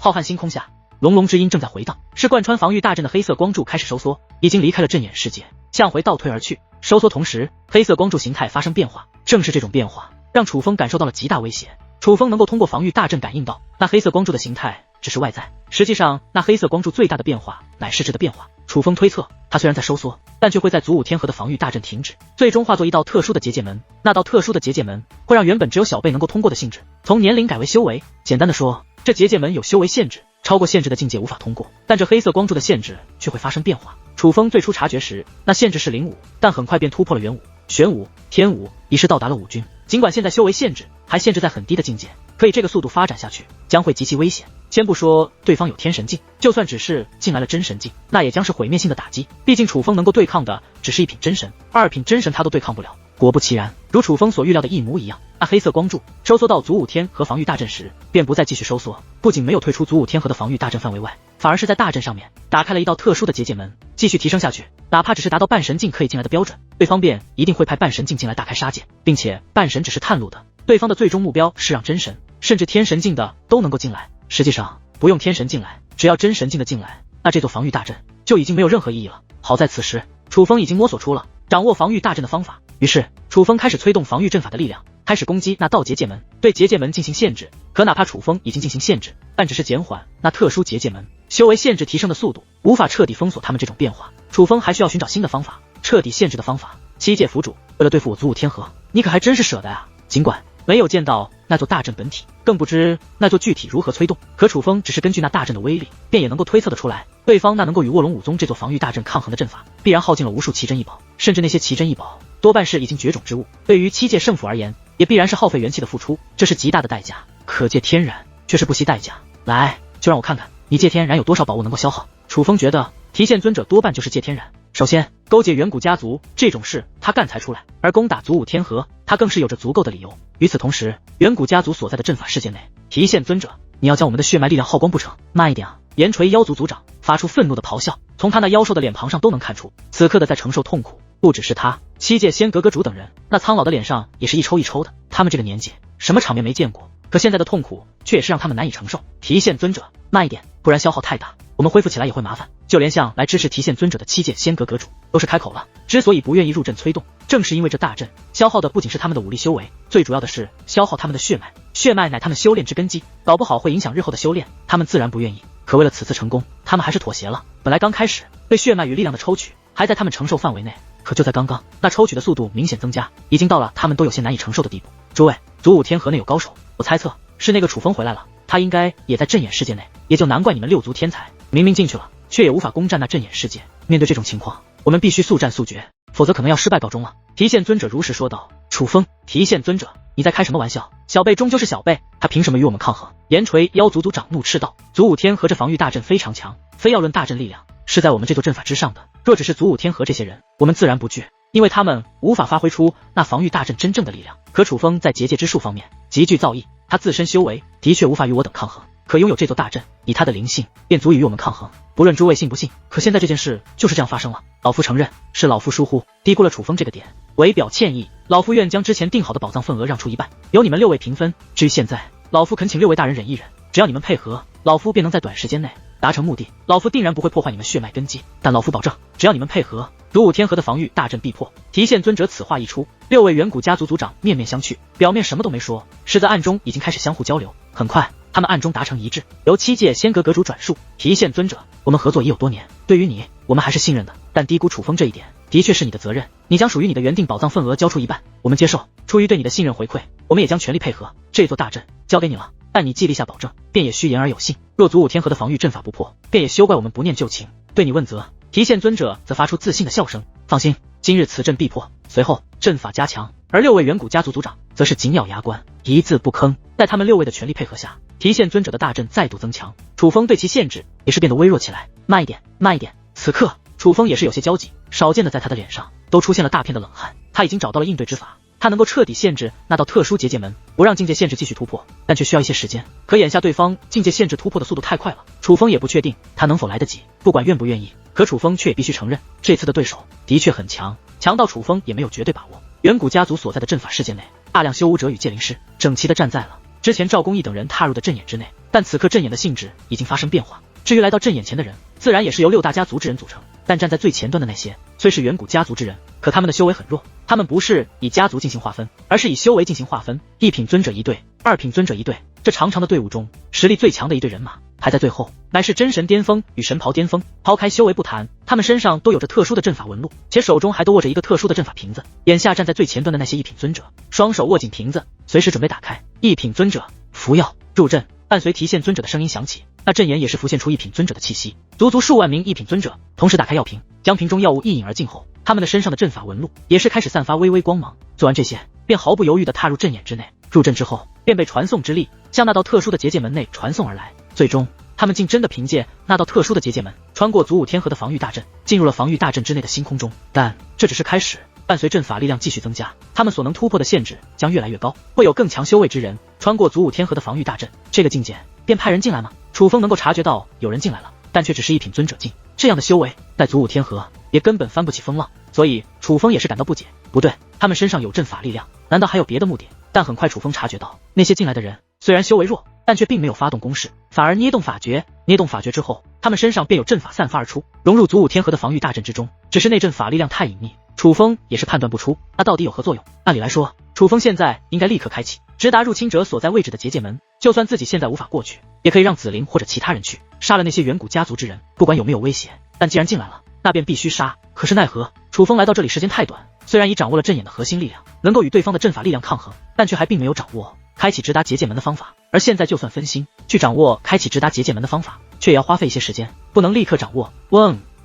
浩瀚星空下，隆隆之音正在回荡，是贯穿防御大阵的黑色光柱开始收缩，已经离开了阵眼世界，向回倒退而去。收缩同时，黑色光柱形态发生变化，正是这种变化让楚风感受到了极大威胁。楚风能够通过防御大阵感应到那黑色光柱的形态只是外在，实际上那黑色光柱最大的变化乃是质的变化。楚风推测，它虽然在收缩，但却会在祖武天河的防御大阵停止，最终化作一道特殊的结界门。那道特殊的结界门会让原本只有小辈能够通过的性质，从年龄改为修为。简单的说，这结界门有修为限制，超过限制的境界无法通过，但这黑色光柱的限制却会发生变化。楚风最初察觉时，那限制是05，但很快便突破了元5、玄5、天5，已是到达了5军。尽管现在修为限制还限制在很低的境界，可以这个速度发展下去将会极其危险。先不说对方有天神境，就算只是进来了真神境，那也将是毁灭性的打击。毕竟楚风能够对抗的只是一品真神，2品真神他都对抗不了。果不其然，如楚风所预料的一模一样，那黑色光柱收缩到祖武天河防御大阵时，便不再继续收缩，不仅没有退出祖武天河的防御大阵范围外，反而是在大阵上面打开了一道特殊的结界门，继续提升下去。哪怕只是达到半神境可以进来的标准，对方便一定会派半神境进来大开杀戒，并且半神只是探路的，对方的最终目标是让真神甚至天神境的都能够进来。实际上不用天神进来，只要真神境的进来，那这座防御大阵就已经没有任何意义了。好在此时楚风已经摸索出了掌握防御大阵的方法，于是楚风开始催动防御阵法的力量，开始攻击那道结界门，对结界门进行限制。可哪怕楚风已经进行限制，但只是减缓那特殊结界门修为限制提升的速度，无法彻底封锁他们这种变化。楚风还需要寻找新的方法，彻底限制的方法。七界府主，为了对付我祖武天河，你可还真是舍得呀。尽管没有见到那座大阵本体，更不知那座具体如何催动，可楚风只是根据那大阵的威力，便也能够推测得出来，对方那能够与卧龙武宗这座防御大阵抗衡的阵法，必然耗尽了无数奇珍异宝，甚至那些奇珍异宝多半是已经绝种之物，对于七界圣府而言，也必然是耗费元气的付出，这是极大的代价。可借天然却是不惜代价，来，就让我看看你借天然有多少宝物能够消耗。楚风觉得提线尊者多半就是借天然。首先，勾结远古家族这种事他干才出来，而攻打祖武天河他更是有着足够的理由。与此同时，远古家族所在的阵法世界内，提线尊者，你要将我们的血脉力量耗光不成？慢一点啊！岩锤妖族族长发出愤怒的咆哮，从他那妖兽的脸庞上都能看出，此刻的在承受痛苦。不只是他，七界仙格格主等人，那苍老的脸上也是一抽一抽的。他们这个年纪，什么场面没见过？可现在的痛苦却也是让他们难以承受。提线尊者，慢一点，不然消耗太大，我们恢复起来也会麻烦。就连向来支持提线尊者的七界仙格格主都是开口了，之所以不愿意入阵催动，正是因为这大阵消耗的不仅是他们的武力修为，最主要的是消耗他们的血脉。血脉乃他们修炼之根基，搞不好会影响日后的修炼，他们自然不愿意。可为了此次成功，他们还是妥协了。本来刚开始对血脉与力量的抽取还在他们承受范围内，可就在刚刚，那抽取的速度明显增加，已经到了他们都有些难以承受的地步。诸位，祖武天河内有高手，我猜测是那个楚风回来了，他应该也在阵眼世界内，也就难怪你们六族天才明明进去了，却也无法攻占那阵眼世界。面对这种情况，我们必须速战速决，否则可能要失败告终了。提线尊者如实说道。楚风，提线尊者，你在开什么玩笑？小辈终究是小辈，他凭什么与我们抗衡？岩锤妖族族长怒斥道。祖武天河这防御大阵非常强，非要论大阵力量，是在我们这座阵法之上的。若只是祖武天河这些人，我们自然不惧，因为他们无法发挥出那防御大阵真正的力量。可楚风在结界之术方面极具造诣，他自身修为的确无法与我等抗衡，可拥有这座大阵，以他的灵性便足以与我们抗衡。不论诸位信不信，可现在这件事就是这样发生了。老夫承认是老夫疏忽，低估了楚风这个点，为表歉意，老夫愿将之前定好的宝藏份额让出一半，由你们6位平分。至于现在，老夫恳请6位大人忍一忍，只要你们配合，老夫便能在短时间内达成目的。老夫定然不会破坏你们血脉根基，但老夫保证，只要你们配合，祖武天河的防御大阵必破。提线尊者此话一出，6位远古家族族长面面相觑，表面什么都没说，实在暗中已经开始相互交流。很快，他们暗中达成一致，由七界仙格阁主转述。提线尊者，我们合作已有多年，对于你，我们还是信任的，但低估楚风这一点，的确是你的责任。你将属于你的原定宝藏份额交出一半，我们接受。出于对你的信任回馈，我们也将全力配合。这座大阵交给你了，但你既立下保证，便也需言而有信。若祖武天河的防御阵法不破，便也休怪我们不念旧情，对你问责。提线尊者则发出自信的笑声，放心，今日此阵必破。随后阵法加强，而6位远古家族族长则是紧咬牙关，一字不吭。在他们6位的全力配合下，提线尊者的大阵再度增强，楚风对其限制也是变得微弱起来。慢一点，慢一点。此刻楚风也是有些焦急，少见的在他的脸上都出现了大片的冷汗。他已经找到了应对之法，他能够彻底限制那道特殊结界门，不让境界限制继续突破，但却需要一些时间。可眼下对方境界限制突破的速度太快了，楚风也不确定他能否来得及。不管愿不愿意，可楚风却也必须承认，这次的对手的确很强，强到楚风也没有绝对把握。远古家族所在的阵法世界内，大量修武者与界灵师整齐地站在了之前赵公义等人踏入的阵眼之内，但此刻阵眼的性质已经发生变化。至于来到阵眼前的人，自然也是由6大家族之人组成，但站在最前端的那些虽是远古家族之人，可他们的修为很弱。他们不是以家族进行划分，而是以修为进行划分。1品尊者一队，2品尊者一队，这长长的队伍中，实力最强的一队人马排在最后，乃是真神巅峰与神袍巅峰。抛开修为不谈，他们身上都有着特殊的阵法纹路，且手中还都握着一个特殊的阵法瓶子。眼下站在最前端的那些1品尊者，双手握紧瓶子，随时准备打开。1品尊者服药入阵，伴随提线尊者的声音响起，那阵眼也是浮现出1品尊者的气息。足足数万名1品尊者同时打开药瓶，将瓶中药物一饮而尽后，他们的身上的阵法纹路也是开始散发微微光芒。做完这些，便毫不犹豫地踏入阵眼之内。入阵之后，便被传送之力向那道特殊的结界门内传送而来。最终，他们竟真的凭借那道特殊的结界门，穿过祖武天河的防御大阵，进入了防御大阵之内的星空中。但这只是开始，伴随阵法力量继续增加，他们所能突破的限制将越来越高，会有更强修为之人穿过祖武天河的防御大阵。这个境界，便派人进来吗？楚风能够察觉到有人进来了，但却只是1品尊者境，这样的修为，在祖武天河也根本翻不起风浪。所以楚风也是感到不解，不对，他们身上有阵法力量，难道还有别的目的？但很快楚风察觉到，那些进来的人虽然修为弱，但却并没有发动攻势，反而捏动法诀。捏动法诀之后，他们身上便有阵法散发而出，融入祖武天河的防御大阵之中。只是那阵法力量太隐秘，楚风也是判断不出那到底有何作用。按理来说，楚风现在应该立刻开启直达入侵者所在位置的结界门，就算自己现在无法过去，也可以让紫菱或者其他人去杀了那些远古家族之人，不管有没有威胁。但既然进来了，那便必须杀。可是奈何，楚风来到这里时间太短，虽然已掌握了阵眼的核心力量，能够与对方的阵法力量抗衡，但却还并没有掌握开启直达结界门的方法。而现在就算分心去掌握开启直达结界门的方法，却也要花费一些时间，不能立刻掌握。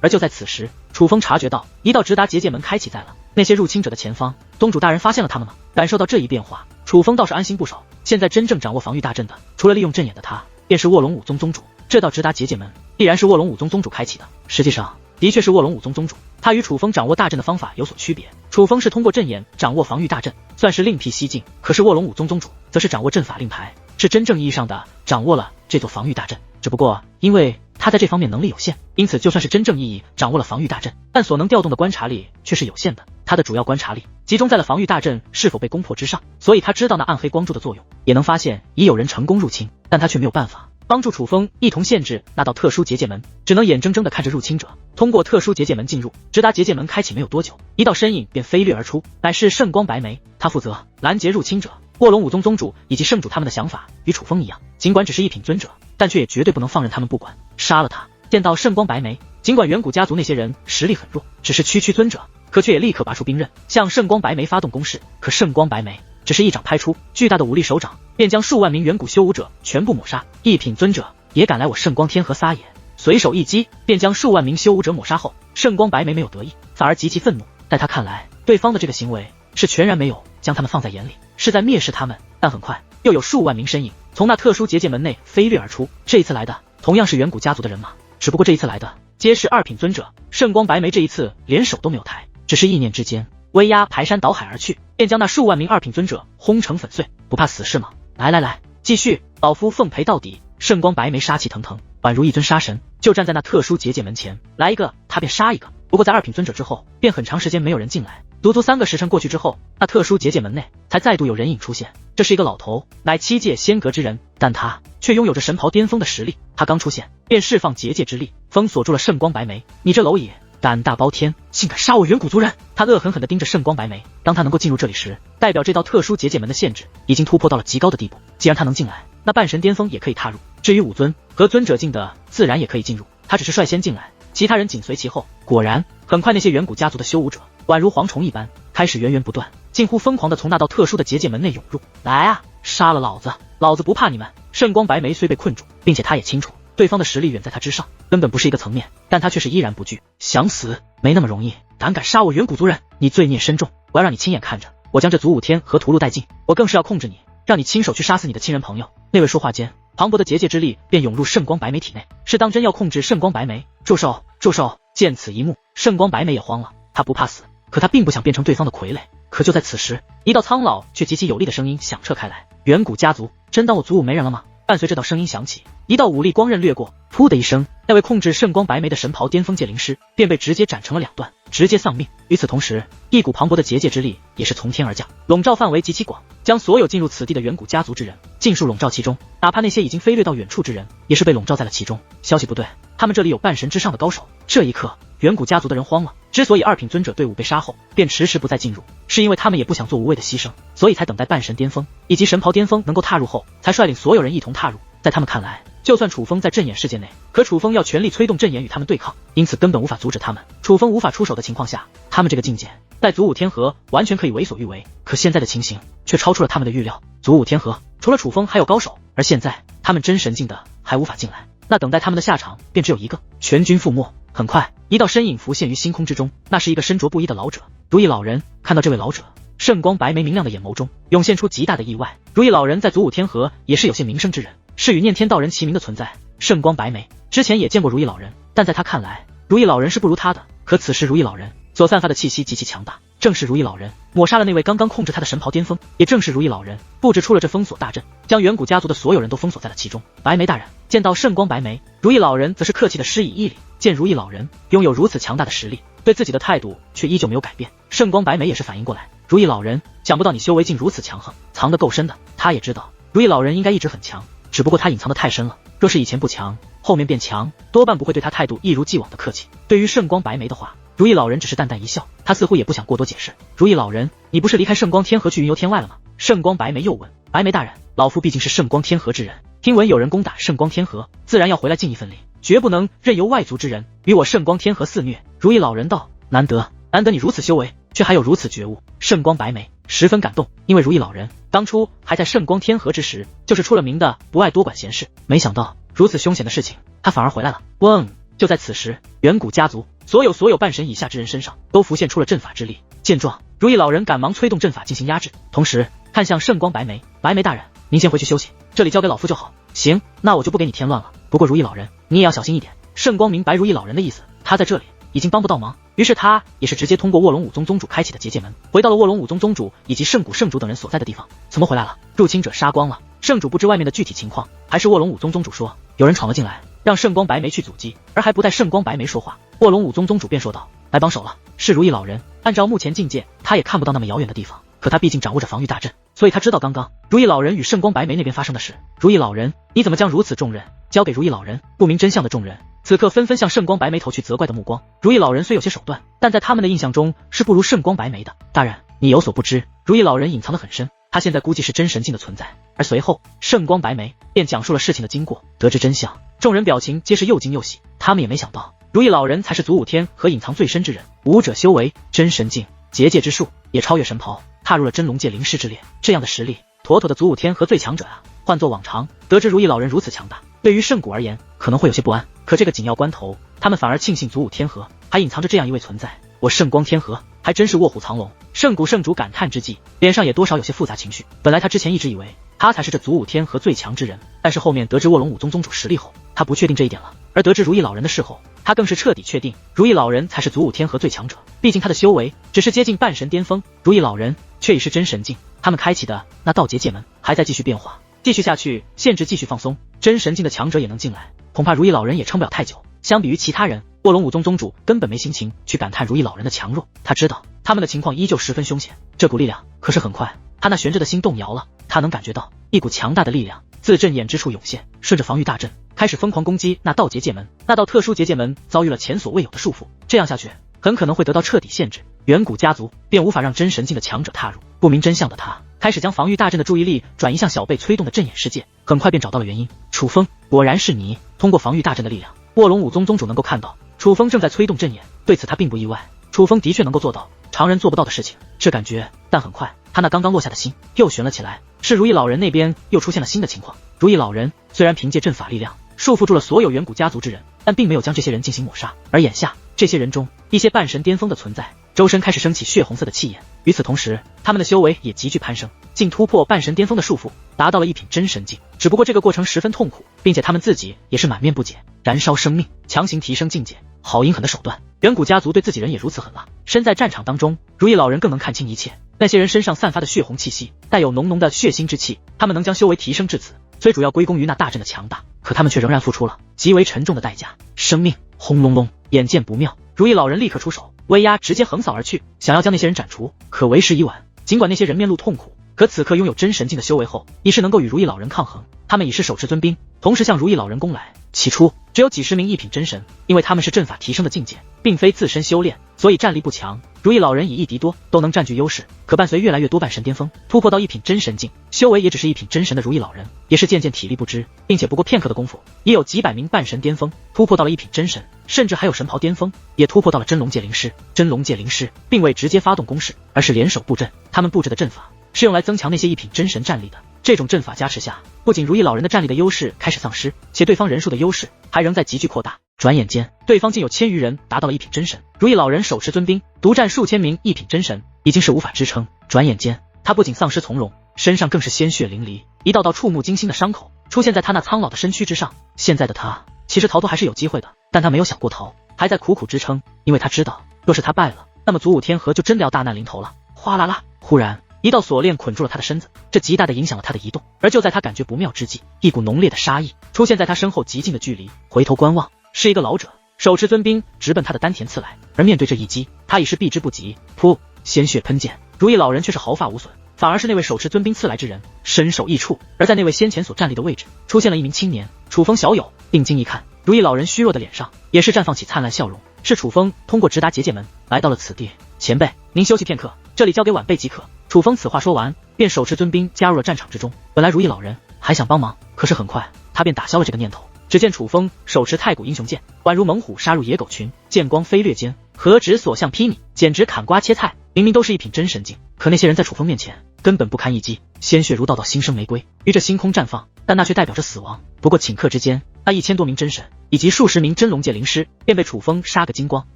而就在此时，楚风察觉到一道直达结界门开启在了那些入侵者的前方。宗主大人发现了他们吗？感受到这一变化，楚风倒是安心不少。现在真正掌握防御大阵的，除了利用阵眼的他，便是卧龙武宗宗主。这道直达结界门必然是卧龙武宗宗主开启的。实际上的确是卧龙武宗宗主，他与楚风掌握大阵的方法有所区别。楚风是通过阵眼掌握防御大阵，算是另辟蹊径，可是卧龙武宗宗主则是掌握阵法令牌，是真正意义上的掌握了这座防御大阵。只不过因为他在这方面能力有限，因此就算是真正意义掌握了防御大阵，但所能调动的观察力却是有限的。他的主要观察力集中在了防御大阵是否被攻破之上，所以他知道那暗黑光柱的作用，也能发现已有人成功入侵，但他却没有办法帮助楚风一同限制那道特殊结界门，只能眼睁睁地看着入侵者通过特殊结界门进入。直达结界门开启没有多久，一道身影便飞掠而出，乃是圣光白眉。他负责拦截入侵者。卧龙武宗宗主以及圣主他们的想法与楚风一样，尽管只是1品尊者，但却也绝对不能放任他们不管，杀了他。见到圣光白眉，尽管远古家族那些人实力很弱，只是区尊者，可却也立刻拔出兵刃，向圣光白眉发动攻势。可圣光白眉只是一掌拍出，巨大的武力手掌便将数万名远古修武者全部抹杀。1品尊者也敢来我圣光天河撒野？随手一击便将数万名修武者抹杀后，圣光白眉没有得意，反而极其愤怒。在他看来，对方的这个行为是全然没有将他们放在眼里，是在蔑视他们。但很快又有数万名身影从那特殊结界门内飞掠而出，这一次来的同样是远古家族的人马，只不过这一次来的皆是2品尊者。圣光白眉这一次连手都没有抬，只是意念之间威压排山倒海而去，便将那数万名2品尊者轰成粉碎。不怕死是吗？来，继续，老夫奉陪到底。圣光白眉杀气腾腾，宛如一尊杀神，就站在那特殊结界门前，来一个他便杀一个。不过在2品尊者之后，便很长时间没有人进来，足足3个时辰过去之后，那特殊结界门内才再度有人影出现。这是一个老头，乃7界仙阁之人，但他却拥有着神袍巅峰的实力。他刚出现便释放结界之力，封锁住了圣光白眉。你这蝼蚁，胆大包天，竟敢杀我远古族人！他恶狠狠地盯着圣光白眉。当他能够进入这里时，代表这道特殊结界门的限制已经突破到了极高的地步。既然他能进来，那半神巅峰也可以踏入，至于武尊和尊者境的自然也可以进入。他只是率先进来，其他人紧随其后。果然很快那些远古家族的修武者宛如蝗虫一般，开始源源不断近乎疯狂地从那道特殊的结界门内涌入。来啊，杀了老子，老子不怕你们！圣光白眉虽被困住，并且他也清楚对方的实力远在他之上，根本不是一个层面，但他却是依然不惧。想死没那么容易，胆敢杀我远古族人，你罪孽深重，我要让你亲眼看着我将这祖武天河屠戮殆尽。我更是要控制你，让你亲手去杀死你的亲人朋友。那位说话间，磅礴的结界之力便涌入圣光白眉体内，是当真要控制圣光白眉。住手！见此一幕，圣光白眉也慌了。他不怕死，可他并不想变成对方的傀儡。可就在此时，一道苍老却极其有力的声音响彻开来：远古家族，真当我祖武没人了吗？伴随这道声音响起，一道武力光刃掠过，噗的一声，那位控制圣光白眉的神袍巅峰界灵师便被直接斩成了2段，直接丧命。与此同时，一股磅礴的结界之力也是从天而降，笼罩范围极其广，将所有进入此地的远古家族之人尽数笼罩其中，哪怕那些已经飞掠到远处之人，也是被笼罩在了其中。消息不对，他们这里有半神之上的高手。这一刻，远古家族的人慌了。之所以二品尊者队伍被杀后便迟迟不再进入，是因为他们也不想做无谓的牺牲，所以才等待半神巅峰以及神袍巅峰能够踏入后，才率领所有人一同踏入。在他们看来，就算楚风在阵眼世界内，可楚风要全力催动阵眼与他们对抗，因此根本无法阻止他们。楚风无法出手的情况下，他们这个境界在祖武天河完全可以为所欲为，可现在的情形却超出了他们的预料。祖武天河除了楚风还有高手，而现在他们真神境的还无法进来，那等待他们的下场便只有一个，全军覆没。很快，一道身影浮现于星空之中，那是一个身着布衣的老者。如意老人看到这位老者，圣光白眉明亮的眼眸中涌现出极大的意外。如意老人在祖武天河也是有些名声之人，是与念天道人齐名的存在。圣光白眉之前也见过如意老人，但在他看来，如意老人是不如他的。可此时如意老人所散发的气息极其强大，正是如意老人抹杀了那位刚刚控制他的神袍巅峰，也正是如意老人布置出了这封锁大阵，将远古家族的所有人都封锁在了其中。白眉大人见到圣光白眉，如意老人则是客气的施以一礼。见如意老人拥有如此强大的实力，对自己的态度却依旧没有改变。圣光白眉也是反应过来，如意老人想不到你修为竟如此强横，藏得够深的。他也知道如意老人应该一直很强，只不过他隐藏得太深了，若是以前不强，后面变强，多半不会对他态度一如既往的客气。对于圣光白眉的话，如意老人只是淡淡一笑，他似乎也不想过多解释。如意老人，你不是离开圣光天河去云游天外了吗？圣光白眉又问。白眉大人，老夫毕竟是圣光天河之人，听闻有人攻打圣光天河，自然要回来尽一份力，绝不能任由外族之人与我圣光天河肆虐。如意老人道，难得你如此修为，却还有如此觉悟。圣光白眉十分感动，因为如意老人当初还在圣光天河之时，就是出了名的不爱多管闲事，没想到如此凶险的事情，他反而回来了。嗡！就在此时，远古家族所有半神以下之人身上都浮现出了阵法之力。见状，如意老人赶忙催动阵法进行压制，同时看向圣光白眉，白眉大人，您先回去休息，这里交给老夫就好。行，那我就不给你添乱了。不过如意老人，你也要小心一点。圣光明白如意老人的意思，他在这里已经帮不到忙，于是他也是直接通过卧龙武宗宗主开启的结界门，回到了卧龙武宗宗主以及圣古圣主等人所在的地方。怎么回来了？入侵者杀光了。圣主不知外面的具体情况，还是卧龙武宗宗主说有人闯了进来，让圣光白眉去阻击，而还不待圣光白眉说话，卧龙武宗宗主便说道，来帮手了。是如意老人，按照目前境界，他也看不到那么遥远的地方，可他毕竟掌握着防御大阵，所以他知道刚刚如意老人与圣光白眉那边发生的事。如意老人，你怎么将如此重任交给如意老人？不明真相的众人此刻纷纷向圣光白眉投去责怪的目光。如意老人虽有些手段，但在他们的印象中是不如圣光白眉的。大人，你有所不知，如意老人隐藏得很深，他现在估计是真神境的存在。而随后圣光白眉便讲述了事情的经过。得知真相，众人表情皆是又惊又喜，他们也没想到如意老人才是祖武天和隐藏最深之人，武者修为真神境，结界之术也超越神袍，踏入了真龙界灵师之列，这样的实力妥妥的祖武天和最强者啊。换作往常，得知如意老人如此强大，对于圣古而言可能会有些不安，可这个紧要关头，他们反而庆幸祖武天河还隐藏着这样一位存在。我圣光天河还真是卧虎藏龙。圣古圣主感叹之际，脸上也多少有些复杂情绪。本来他之前一直以为他才是这祖武天河最强之人，但是后面得知卧龙武宗宗主实力后，他不确定这一点了。而得知如意老人的事后，他更是彻底确定如意老人才是祖武天河最强者。毕竟他的修为只是接近半神巅峰，如意老人却已是真神境。他们开启的那道结界门还在继续变化，继续下去，限制继续放松，真神境的强者也能进来，恐怕如意老人也撑不了太久。相比于其他人，卧龙武宗宗主根本没心情去感叹如意老人的强弱，他知道他们的情况依旧十分凶险。这股力量可是很快，他那悬着的心动摇了，他能感觉到一股强大的力量自阵眼之处涌现，顺着防御大阵开始疯狂攻击那道结界门。那道特殊结界门遭遇了前所未有的束缚，这样下去很可能会得到彻底限制，远古家族便无法让真神境的强者踏入。不明真相的他开始将防御大阵的注意力转移向小贝催动的阵眼世界，很快便找到了原因。楚风，果然是你！通过防御大阵的力量，卧龙武宗宗主能够看到楚风正在催动阵眼，对此他并不意外，楚风的确能够做到常人做不到的事情，这感觉。但很快他那刚刚落下的心又悬了起来，是如意老人那边又出现了新的情况。如意老人虽然凭借阵法力量束缚住了所有远古家族之人，但并没有将这些人进行抹杀，而眼下这些人中一些半神巅峰的存在，周身开始升起血红色的气焰。与此同时，他们的修为也急剧攀升，竟突破半神巅峰的束缚，达到了一品真神境。只不过这个过程十分痛苦，并且他们自己也是满面不解，燃烧生命，强行提升境界，好阴狠的手段。远古家族对自己人也如此狠辣。身在战场当中，如意老人更能看清一切，那些人身上散发的血红气息带有浓浓的血腥之气，他们能将修为提升至此，虽主要归功于那大阵的强大，可他们却仍然付出了极为沉重的代价，生命。轰隆隆，眼见不妙，如意老人立刻出手，威压直接横扫而去，想要将那些人斩除，可为时已晚。尽管那些人面露痛苦，可此刻拥有真神境的修为后，已是能够与如意老人抗衡。他们已是手持尊兵，同时向如意老人攻来。起初只有几十名一品真神，因为他们是阵法提升的境界，并非自身修炼，所以战力不强。如意老人以一敌多，都能占据优势。可伴随越来越多半神巅峰突破到一品真神境，修为也只是一品真神的如意老人，也是渐渐体力不支，并且不过片刻的功夫，也有几百名半神巅峰突破到了一品真神，甚至还有神袍巅峰也突破到了真龙界灵师。真龙界灵师并未直接发动攻势，而是联手布阵，他们布置的阵法是用来增强那些一品真神战力的。这种阵法加持下，不仅如意老人的战力的优势开始丧失，且对方人数的优势还仍在急剧扩大。转眼间，对方竟有1000余人达到了一品真神，如意老人手持尊兵，独占数千名一品真神，已经是无法支撑。转眼间，他不仅丧失从容，身上更是鲜血淋漓，一道道触目惊心的伤口出现在他那苍老的身躯之上。现在的他其实逃脱还是有机会的，但他没有想过逃，还在苦苦支撑，因为他知道，若是他败了，那么祖武天河就真的要大难临头了。哗啦啦，忽然一道锁链捆住了他的身子，这极大的影响了他的移动。而就在他感觉不妙之际，一股浓烈的杀意出现在他身后极近的距离，回头观望，是一个老者，手持尊兵直奔他的丹田刺来。而面对这一击，他已是避之不及。噗，鲜血喷溅，如意老人却是毫发无损，反而是那位手持尊兵刺来之人身首异处。而在那位先前所站立的位置，出现了一名青年，楚风小友。定睛一看，如意老人虚弱的脸上也是绽放起灿烂笑容，是楚风通过直达结界门来到了此地。前辈，您休息片刻，这里交给晚辈即可。楚风此话说完，便手持尊兵加入了战场之中。本来如意老人还想帮忙，可是很快他便打消了这个念头。只见楚风手持太古英雄剑，宛如猛虎杀入野狗群，剑光飞掠间，何止所向披靡，简直砍瓜切菜。明明都是一品真神境，可那些人在楚风面前根本不堪一击，鲜血如道道新生玫瑰于这星空绽放，但那却代表着死亡。不过顷刻之间，那1000多名真神以及数十名真龙界灵师便被楚风杀个精光。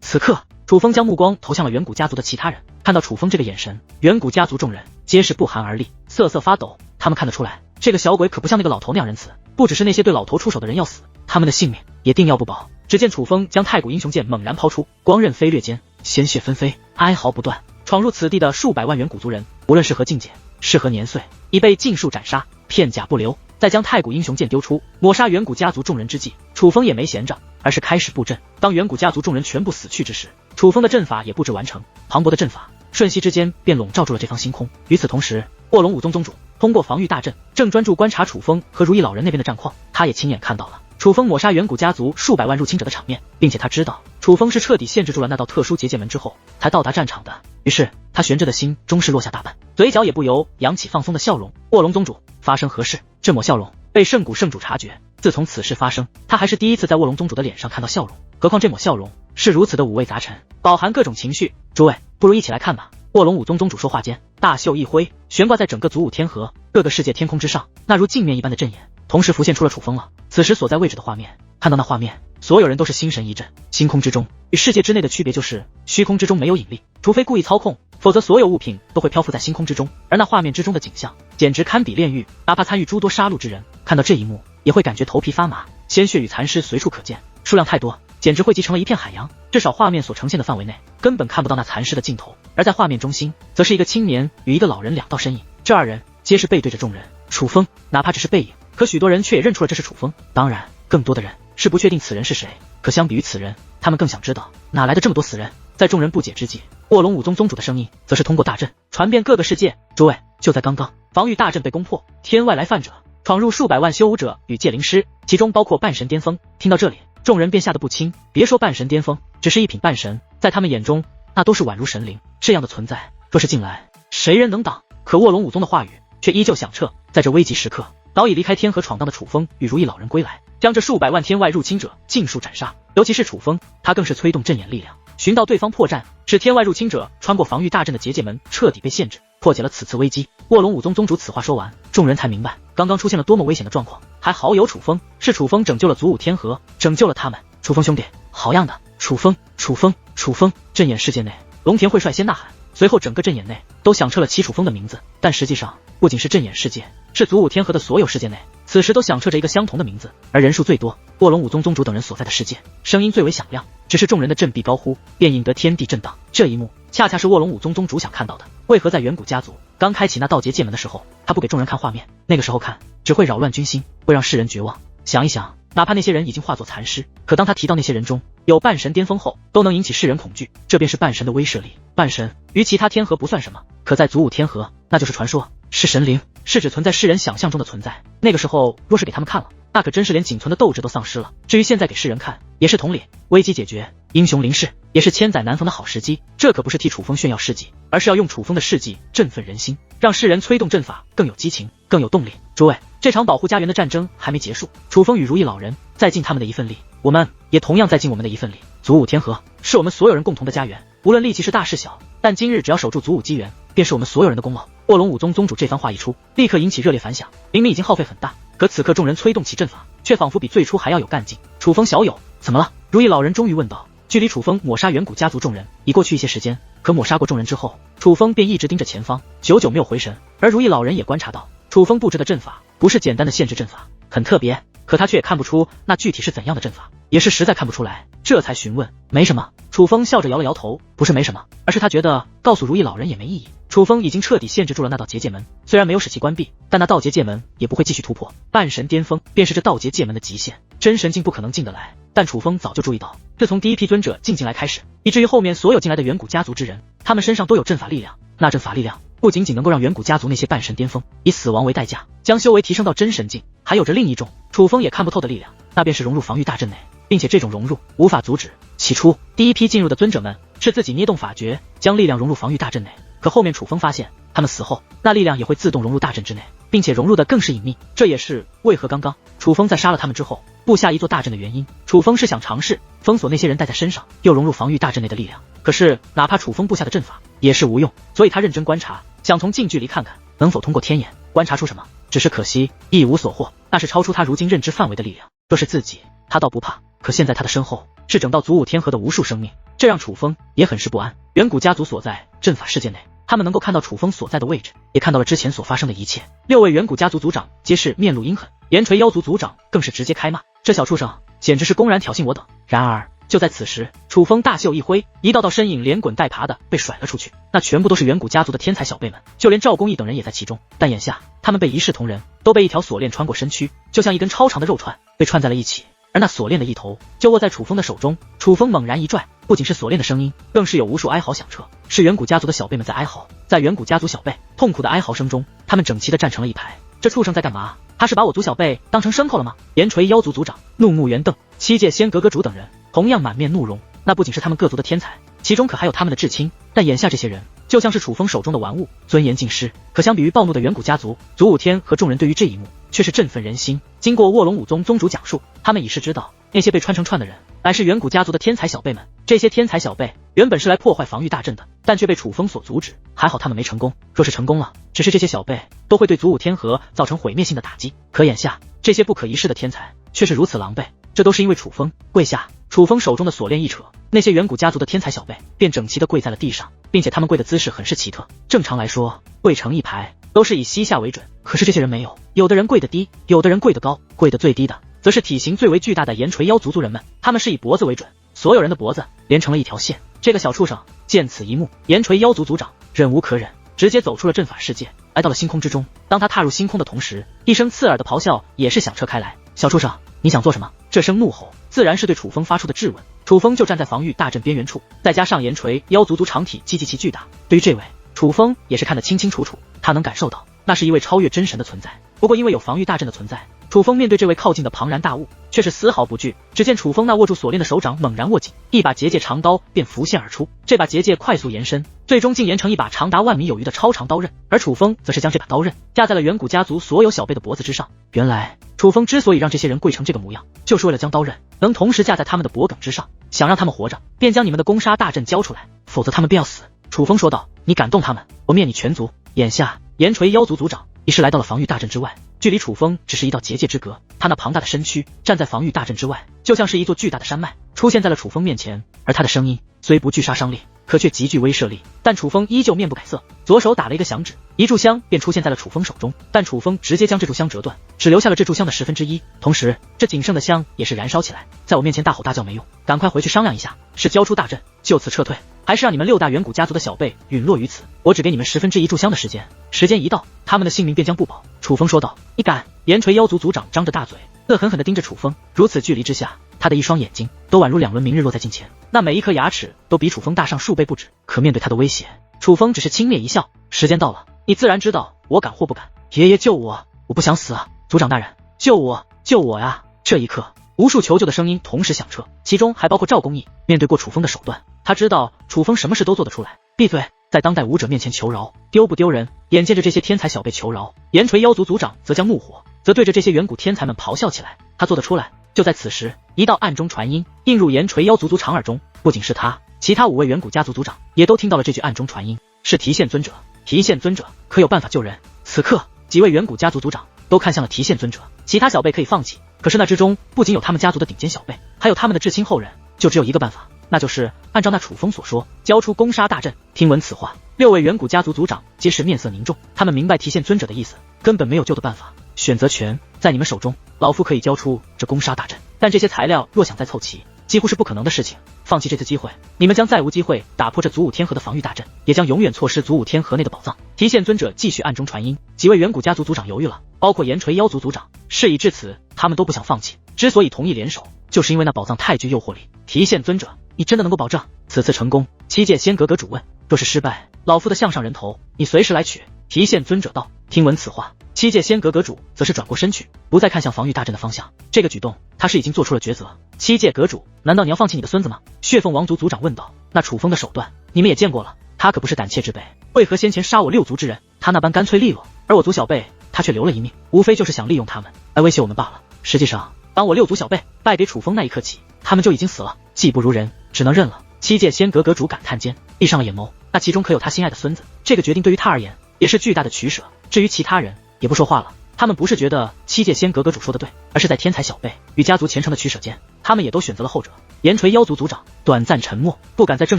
此刻，楚风将目光投向了远古家族的其他人，看到楚风这个眼神，远古家族众人皆是不寒而栗，瑟瑟发抖。他们看得出来，这个小鬼可不像那个老头那样仁慈，不只是那些对老头出手的人要死，他们的性命也定要不保。只见楚风将太古英雄剑猛然抛出，光刃飞掠间，鲜血纷飞，哀嚎不断。闯入此地的数百万远古族人，无论是何境界，是何年岁，已被尽数斩杀，片甲不留。在将太古英雄剑丢出，抹杀远古家族众人之际，楚风也没闲着，而是开始布阵。当远古家族众人全部死去之时，楚风的阵法也布置完成，磅礴的阵法瞬息之间便笼罩住了这方星空。与此同时，卧龙武宗宗主通过防御大阵，正专注观察楚风和如意老人那边的战况。他也亲眼看到了楚风抹杀远古家族数百万入侵者的场面，并且他知道楚风是彻底限制住了那道特殊结界门之后才到达战场的。于是他悬着的心终是落下大半，嘴角也不由扬起放松的笑容。卧龙宗主，发生何事？这抹笑容被圣古圣主察觉，自从此事发生，他还是第一次在卧龙宗主的脸上看到笑容，何况这抹笑容是如此的五味杂陈，饱含各种情绪。诸位，不如一起来看吧。卧龙武宗宗主说话间，大袖一挥，悬挂在整个祖武天河各个世界天空之上，那如镜面一般的阵眼同时浮现出了楚风了。此时所在位置的画面，看到那画面，所有人都是心神一震。星空之中与世界之内的区别就是虚空之中没有引力，除非故意操控，否则所有物品都会漂浮在星空之中。而那画面之中的景象简直堪比炼狱，哪怕参与诸多杀戮之人看到这一幕也会感觉头皮发麻，鲜血与残尸随处可见，数量太多，简直汇集成了一片海洋。至少画面所呈现的范围内根本看不到那残尸的尽头。而在画面中心则是一个青年与一个老人两道身影，这二人皆是背对着众人。楚风哪怕只是背影，可许多人却也认出了这是楚风，当然更多的人是不确定此人是谁。可相比于此人，他们更想知道哪来的这么多死人。在众人不解之际，卧龙武宗宗主的声音则是通过大阵传遍各个世界。诸位，就在刚刚，防御大阵被攻破，天外来犯者闯入数百万修武者与界灵师，其中包括半神巅峰。听到这里，众人便吓得不轻，别说半神巅峰，只是一品半神，在他们眼中那都是宛如神灵，这样的存在若是进来，谁人能挡？可卧龙武宗的话语却依旧响彻。在这危急时刻，早已离开天河闯荡的楚风与如意老人归来，将这数百万天外入侵者尽数斩杀。尤其是楚风，他更是催动阵眼力量，寻到对方破绽，使天外入侵者穿过防御大阵的结界门彻底被限制，破解了此次危机。卧龙武宗宗主此话说完，众人才明白刚刚出现了多么危险的状况。还好有楚风，是楚风拯救了祖武天河，拯救了他们。楚风兄弟，好样的！楚风，楚风，楚风！阵眼世界内，龙田会率先呐喊，随后整个阵眼内都响彻了齐楚风的名字。但实际上，不仅是阵眼世界，是祖武天河的所有世界内此时都响彻着一个相同的名字，而人数最多，卧龙武宗宗主等人所在的世界，声音最为响亮。只是众人的振臂高呼，便引得天地震荡。这一幕恰恰是卧龙武宗宗主想看到的。为何在远古家族刚开启那道结界门的时候，他不给众人看画面？那个时候看只会扰乱军心，会让世人绝望。想一想，哪怕那些人已经化作残尸，可当他提到那些人中有半神巅峰后，都能引起世人恐惧，这便是半神的威慑力。半神于其他天河不算什么，可在祖武天河，那就是传说，是神灵，是指存在世人想象中的存在。那个时候若是给他们看了，那可真是连仅存的斗志都丧失了。至于现在给世人看，也是同理，危机解决，英雄临世，也是千载难逢的好时机。这可不是替楚风炫耀事迹，而是要用楚风的事迹振奋人心，让世人催动阵法更有激情，更有动力。诸位，这场保护家园的战争还没结束，楚风与如意老人在尽他们的一份力，我们也同样在尽我们的一份力。祖武天河是我们所有人共同的家园，无论力气是大是小，但今日只要守住祖武机缘，便是我们所有人的功劳。卧龙武宗宗主这番话一出，立刻引起热烈反响。明明已经耗费很大，可此刻众人催动起阵法，却仿佛比最初还要有干劲。楚风小友，怎么了？如意老人终于问道。距离楚风抹杀远古家族众人已过去一些时间，可抹杀过众人之后，楚风便一直盯着前方，久久没有回神。而如意老人也观察到，楚风布置的阵法不是简单的限制阵法，很特别，可他却也看不出那具体是怎样的阵法，也是实在看不出来，这才询问。没什么。楚风笑着摇了摇头，不是没什么，而是他觉得告诉如意老人也没意义。楚风已经彻底限制住了那道结界门，虽然没有使其关闭，但那道结界门也不会继续突破。半神巅峰便是这道结界门的极限，真神境不可能进得来。但楚风早就注意到，自从第一批尊者进来开始，以至于后面所有进来的远古家族之人，他们身上都有阵法力量。那阵法力量不仅仅能够让远古家族那些半神巅峰以死亡为代价，将修为提升到真神境，还有着另一种楚风也看不透的力量，那便是融入防御大阵内，并且这种融入无法阻止。起初第一批进入的尊者们是自己捏动法诀，将力量融入防御大阵内，可后面楚风发现，他们死后那力量也会自动融入大阵之内，并且融入的更是隐秘。这也是为何刚刚楚风在杀了他们之后布下一座大阵的原因。楚风是想尝试封锁那些人带在身上又融入防御大阵内的力量，可是哪怕楚风布下的阵法也是无用，所以他认真观察，想从近距离看看能否通过天眼观察出什么。只是可惜一无所获，那是超出他如今认知范围的力量。若是自己，他倒不怕，可现在他的身后是整道祖武天河的无数生命，这让楚风也很是不安。远古家族所在阵法世界内，他们能够看到楚风所在的位置，也看到了之前所发生的一切。6位远古家族族长皆是面露阴狠，岩锤妖族族长更是直接开骂，这小畜生简直是公然挑衅我等。然而就在此时，楚风大袖一挥，一道道身影连滚带爬的被甩了出去，那全部都是远古家族的天才小辈们，就连赵公义等人也在其中。但眼下他们被一视同仁，都被一条锁链穿过身躯，就像一根超长的肉串被串在了一起，而那锁链的一头就握在楚风的手中。楚风猛然一拽，不仅是锁链的声音，更是有无数哀嚎响彻，是远古家族的小辈们在哀嚎。在远古家族小辈痛苦的哀嚎声中，他们整齐的站成了一排。这畜生在干嘛？他是把我族小辈当成牲口了吗？岩锤妖族族长怒目圆瞪，七界仙格格主等人同样满面怒容。那不仅是他们各族的天才，其中可还有他们的至亲。但眼下这些人就像是楚风手中的玩物，尊严尽失。可相比于暴怒的远古家族，祖武天和众人对于这一幕却是振奋人心。经过卧龙武宗宗主讲述，他们已是知道，那些被穿成串的人乃是远古家族的天才小辈们。这些天才小辈原本是来破坏防御大阵的，但却被楚风所阻止，还好他们没成功。若是成功了，只是这些小辈都会对祖武天河造成毁灭性的打击。可眼下这些不可一世的天才却是如此狼狈，这都是因为楚风。跪下！楚风手中的锁链一扯，那些远古家族的天才小辈便整齐地跪在了地上，并且他们跪的姿势很是奇特。正常来说，跪成一排都是以膝下为准，可是这些人没有，有的人跪得低，有的人跪得高，跪得最低的则是体型最为巨大的岩锤妖族族人们，他们是以脖子为准，所有人的脖子连成了一条线。这个小畜生见此一幕，岩锤妖族族长忍无可忍，直接走出了阵法世界，来到了星空之中。当他踏入星空的同时，一声刺耳的咆哮也是响彻开来。小畜生，你想做什么？这声怒吼自然是对楚风发出的质问。楚风就站在防御大阵边缘处，再加上岩锤妖族族长体积极其巨大，对于这位楚风也是看得清清楚楚，他能感受到那是一位超越真神的存在。不过因为有防御大阵的存在，楚风面对这位靠近的庞然大物却是丝毫不惧。只见楚风那握住锁链的手掌猛然握紧，一把结界长刀便浮现而出。这把结界快速延伸，最终竟延成一把长达万米有余的超长刀刃，而楚风则是将这把刀刃架在了远古家族所有小辈的脖子之上。原来楚风之所以让这些人跪成这个模样，就是为了将刀刃能同时架在他们的脖颈之上，想让他们活着便将你们的攻杀大阵交出来，否则他们便要死。楚风说道，你敢动他们，我灭你全族。眼下岩锤妖族族长已是来到了防御大阵之外，距离楚风只是一道结界之隔，他那庞大的身躯站在防御大阵之外，就像是一座巨大的山脉出现在了楚风面前。而他的声音虽不具杀伤力，可却极具威慑力。但楚风依旧面不改色，左手打了一个响指，一炷香便出现在了楚风手中。但楚风直接将这炷香折断，只留下了这炷香的1/10，同时这仅剩的香也是燃烧起来。在我面前大吼大叫没用，赶快回去商量一下，是交出大阵，就此撤退，还是让你们6大远古家族的小辈陨落于此？我只给你们1/10炷香的时间，时间一到，他们的性命便将不保。楚风说道。你敢？岩锤妖族族长张着大嘴，恶狠狠地盯着楚风。如此距离之下，他的一双眼睛都宛如2轮明日落在近前，那每一颗牙齿都比楚风大上数倍不止。可面对他的威胁，楚风只是轻蔑一笑。时间到了，你自然知道我敢或不敢。爷爷救我，我不想死啊！族长大人，救我，救我呀！这一刻，无数求救的声音同时响彻，其中还包括赵公义。面对过楚风的手段，他知道楚风什么事都做得出来。闭嘴！在当代武者面前求饶，丢不丢人？眼见着这些天才小辈求饶，岩锤妖族族长则将怒火，则对着这些远古天才们咆哮起来。他做得出来。就在此时，一道暗中传音映入岩锤妖族族长耳中。不仅是他，其他5位远古家族族长也都听到了这句暗中传音，是提线尊者。提线尊者可有办法救人？此刻，几位远古家族族长都看向了提线尊者。其他小辈可以放弃，可是那之中不仅有他们家族的顶尖小辈，还有他们的至亲后人，就只有一个办法，那就是按照那楚风所说，交出攻杀大阵。听闻此话，6位远古家族族长皆是面色凝重，他们明白提线尊者的意思，根本没有救的办法，选择权在你们手中。老夫可以交出这攻杀大阵，但这些材料若想再凑齐，几乎是不可能的事情。放弃这次机会，你们将再无机会打破这祖武天河的防御大阵，也将永远错失祖武天河内的宝藏。提线尊者继续暗中传音，几位远古家族族长犹豫了，包括岩锤妖族族长。事已至此，他们都不想放弃，之所以同意联手，就是因为那宝藏太具诱惑力。提线尊者，你真的能够保证此次成功？7界仙阁阁主问。若是失败，老夫的项上人头你随时来取。提线尊者道。听闻此话，7界仙阁阁主则是转过身去，不再看向防御大阵的方向。这个举动，他是已经做出了抉择。7界阁主，难道你要放弃你的孙子吗？血凤王族族长问道。那楚风的手段，你们也见过了，他可不是胆怯之辈，为何先前杀我6族之人，他那般干脆利落，而我族小辈，他却留了一命，无非就是想利用他们来威胁我们罢了。实际上，当我6族小辈败给楚风那一刻起，他们就已经死了，技不如人，只能认了。7界仙阁阁主感叹间，闭上了眼眸。那其中可有他心爱的孙子？这个决定对于他而言，也是巨大的取舍。至于其他人，也不说话了。他们不是觉得7界仙阁阁主说的对，而是在天才小辈与家族虔诚的取舍间，他们也都选择了后者。岩锤妖族族长短暂沉默，不敢再正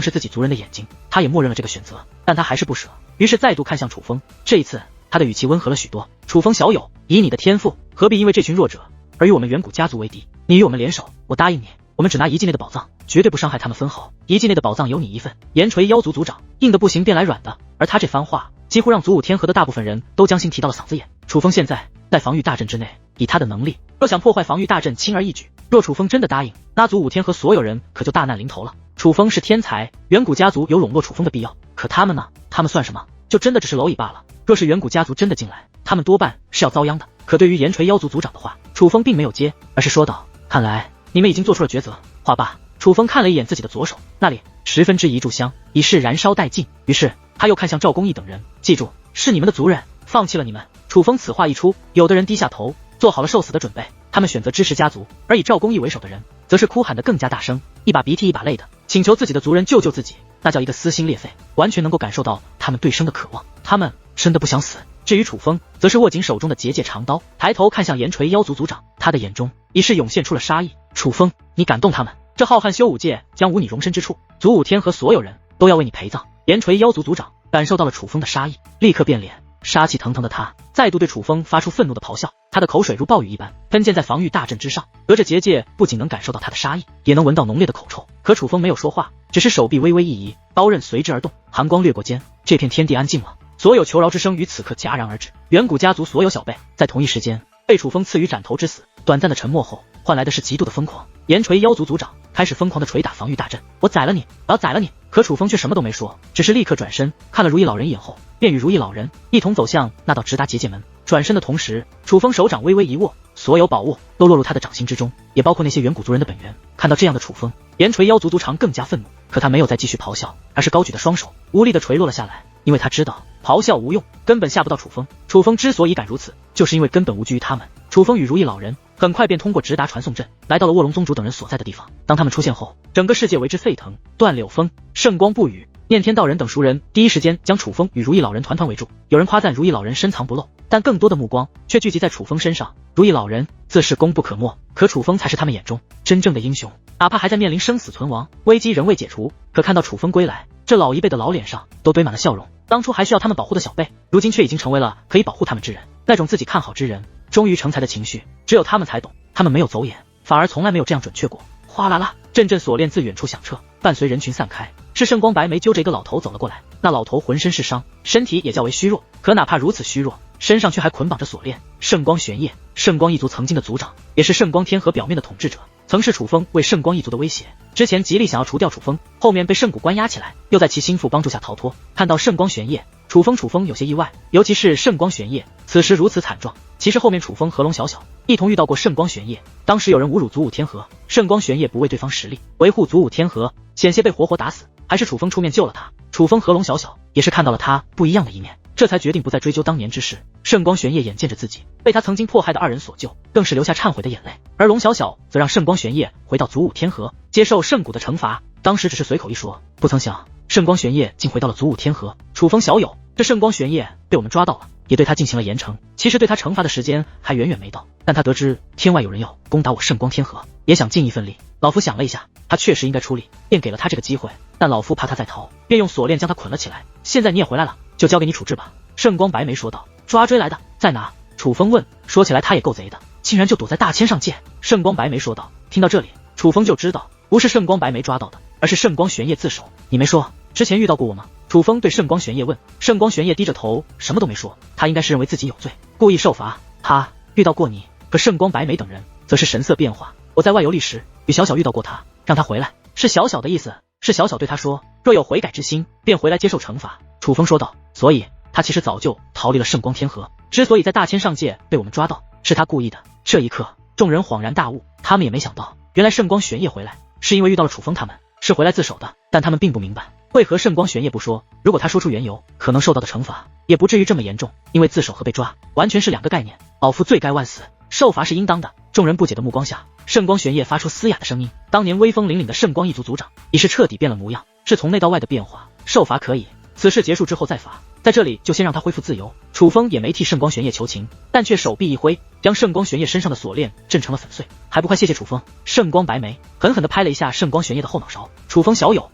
视自己族人的眼睛，他也默认了这个选择，但他还是不舍，于是再度看向楚风。这一次，他的语气温和了许多。楚风小友，以你的天赋，何必因为这群弱者而与我们远古家族为敌？你与我们联手，我答应你，我们只拿遗迹内的宝藏，绝对不伤害他们分毫。遗迹内的宝藏有你一份。岩锤妖族族长硬的不行便来软的，而他这番话几乎让祖武天河的大部分人都将心提到了嗓子眼。楚风现在在防御大阵之内，以他的能力，若想破坏防御大阵，轻而易举。若楚风真的答应，那祖武天河所有人可就大难临头了。楚风是天才，远古家族有笼络楚风的必要，可他们呢？他们算什么？就真的只是蝼蚁罢了。若是远古家族真的进来，他们多半是要遭殃的。可对于岩锤妖族族长的话，楚风并没有接，而是说道：看来你们已经做出了抉择。话罢，楚风看了一眼自己的左手，那里1/10炷香已是燃烧殆尽。于是他又看向赵公义等人，记住，是你们的族人放弃了你们。楚风此话一出，有的人低下头，做好了受死的准备。他们选择支持家族，而以赵公义为首的人，则是哭喊得更加大声，一把鼻涕一把泪的请求自己的族人救救自己，那叫一个撕心裂肺，完全能够感受到他们对生的渴望，他们真的不想死。至于楚风，则是握紧手中的结界长刀，抬头看向岩锤妖族族长，他的眼中已是涌现出了杀意。楚风，你敢动他们，这浩瀚修武界将无你容身之处，祖武天河所有人都要为你陪葬。岩锤妖族族长感受到了楚风的杀意，立刻变脸，杀气腾腾的他再度对楚风发出愤怒的咆哮，他的口水如暴雨一般喷溅在防御大阵之上。隔着结界，不仅能感受到他的杀意，也能闻到浓烈的口臭。可楚风没有说话，只是手臂微微一移，刀刃随之而动，寒光掠过间，这片天地安静了，所有求饶之声于此刻戛然而止。远古家族所有小辈在同一时间被楚风赐予斩头之死。短暂的沉默后，换来的是极度的疯狂。岩锤妖族族长开始疯狂的捶打防御大阵，我宰了你，我要宰了你！可楚风却什么都没说，只是立刻转身看了如意老人一眼后，便与如意老人一同走向那道直达结界门。转身的同时，楚风手掌微微一握，所有宝物都落入他的掌心之中，也包括那些远古族人的本源。看到这样的楚风，岩锤妖族族长更加愤怒，可他没有再继续咆哮，而是高举的双手无力的垂落了下来，因为他知道咆哮无用，根本吓不到楚风。楚风之所以敢如此，就是因为根本无惧于他们。楚风与如意老人很快便通过直达传送阵来到了卧龙宗主等人所在的地方。当他们出现后，整个世界为之沸腾，断柳峰、圣光不语、念天道人等熟人第一时间将楚风与如意老人团团围住。有人夸赞如意老人深藏不露，但更多的目光却聚集在楚风身上。如意老人自是功不可没，可楚风才是他们眼中真正的英雄。哪怕还在面临生死存亡，危机仍未解除，可看到楚风归来，这老一辈的老脸上都堆满了笑容。当初还需要他们保护的小辈，如今却已经成为了可以保护他们之人。那种自己看好之人终于成才的情绪，只有他们才懂。他们没有走眼，反而从来没有这样准确过。哗啦啦，阵阵锁链自远处响彻，伴随人群散开，是圣光白眉揪着一个老头走了过来。那老头浑身是伤，身体也较为虚弱，可哪怕如此虚弱，身上却还捆绑着锁链。圣光玄烨，圣光一族曾经的族长，也是圣光天河表面的统治者，曾是楚风为圣光一族的威胁。之前极力想要除掉楚风，后面被圣谷关押起来，又在其心腹帮助下逃脱。看到圣光玄烨，楚风有些意外，尤其是圣光玄烨此时如此惨状。其实后面楚风和龙小小一同遇到过圣光玄烨，当时有人侮辱祖武天河，圣光玄烨不畏对方实力，维护祖武天河，险些被活活打死，还是楚风出面救了他。楚风和龙小小也是看到了他不一样的一面，这才决定不再追究当年之事。圣光玄烨眼见着自己被他曾经迫害的二人所救，更是流下忏悔的眼泪。而龙小小则让圣光玄烨回到祖武天河，接受圣谷的惩罚。当时只是随口一说，不曾想圣光玄烨竟回到了祖武天河。楚风小友，这圣光玄烨被我们抓到了，也对他进行了严惩。其实对他惩罚的时间还远远没到，但他得知天外有人要攻打我圣光天河，也想尽一份力。老夫想了一下，他确实应该出力，便给了他这个机会。但老夫怕他再逃，便用锁链将他捆了起来。现在你也回来了，就交给你处置吧。圣光白眉说道。抓追来的在哪？楚风问。说起来他也够贼的，竟然就躲在大千上界。圣光白眉说道。听到这里，楚风就知道不是圣光白眉抓到的，而是圣光玄烨自首。你没说之前遇到过我吗？楚风对圣光玄烨问。圣光玄烨低着头什么都没说，他应该是认为自己有罪，故意受罚。他遇到过你，可圣光白眉等人则是神色变化。我在外游历时与小小遇到过他，让他回来，是小小的意思，是小小对他说若有悔改之心便回来接受惩罚。楚风说道。所以他其实早就逃离了圣光天河，之所以在大千上界被我们抓到，是他故意的。这一刻众人恍然大悟，他们也没想到原来圣光玄烨回来是因为遇到了楚风，他们是回来自首的。但他们并不明白为何圣光玄烨不说，如果他说出缘由，可能受到的惩罚也不至于这么严重，因为自首和被抓完全是两个概念。老夫罪该万死，受罚是应当的。众人不解的目光下，圣光玄烨发出嘶哑的声音。当年威风凛凛的圣光一族族长已是彻底变了模样，是从内到外的变化。受罚可以，此事结束之后再罚，在这里就先让他恢复自由。楚风也没替圣光玄烨求情，但却手臂一挥，将圣光玄烨身上的锁链震成了粉碎。还不快谢谢楚风！圣光白眉狠狠地拍了一下圣光玄烨的后脑勺。楚风小友，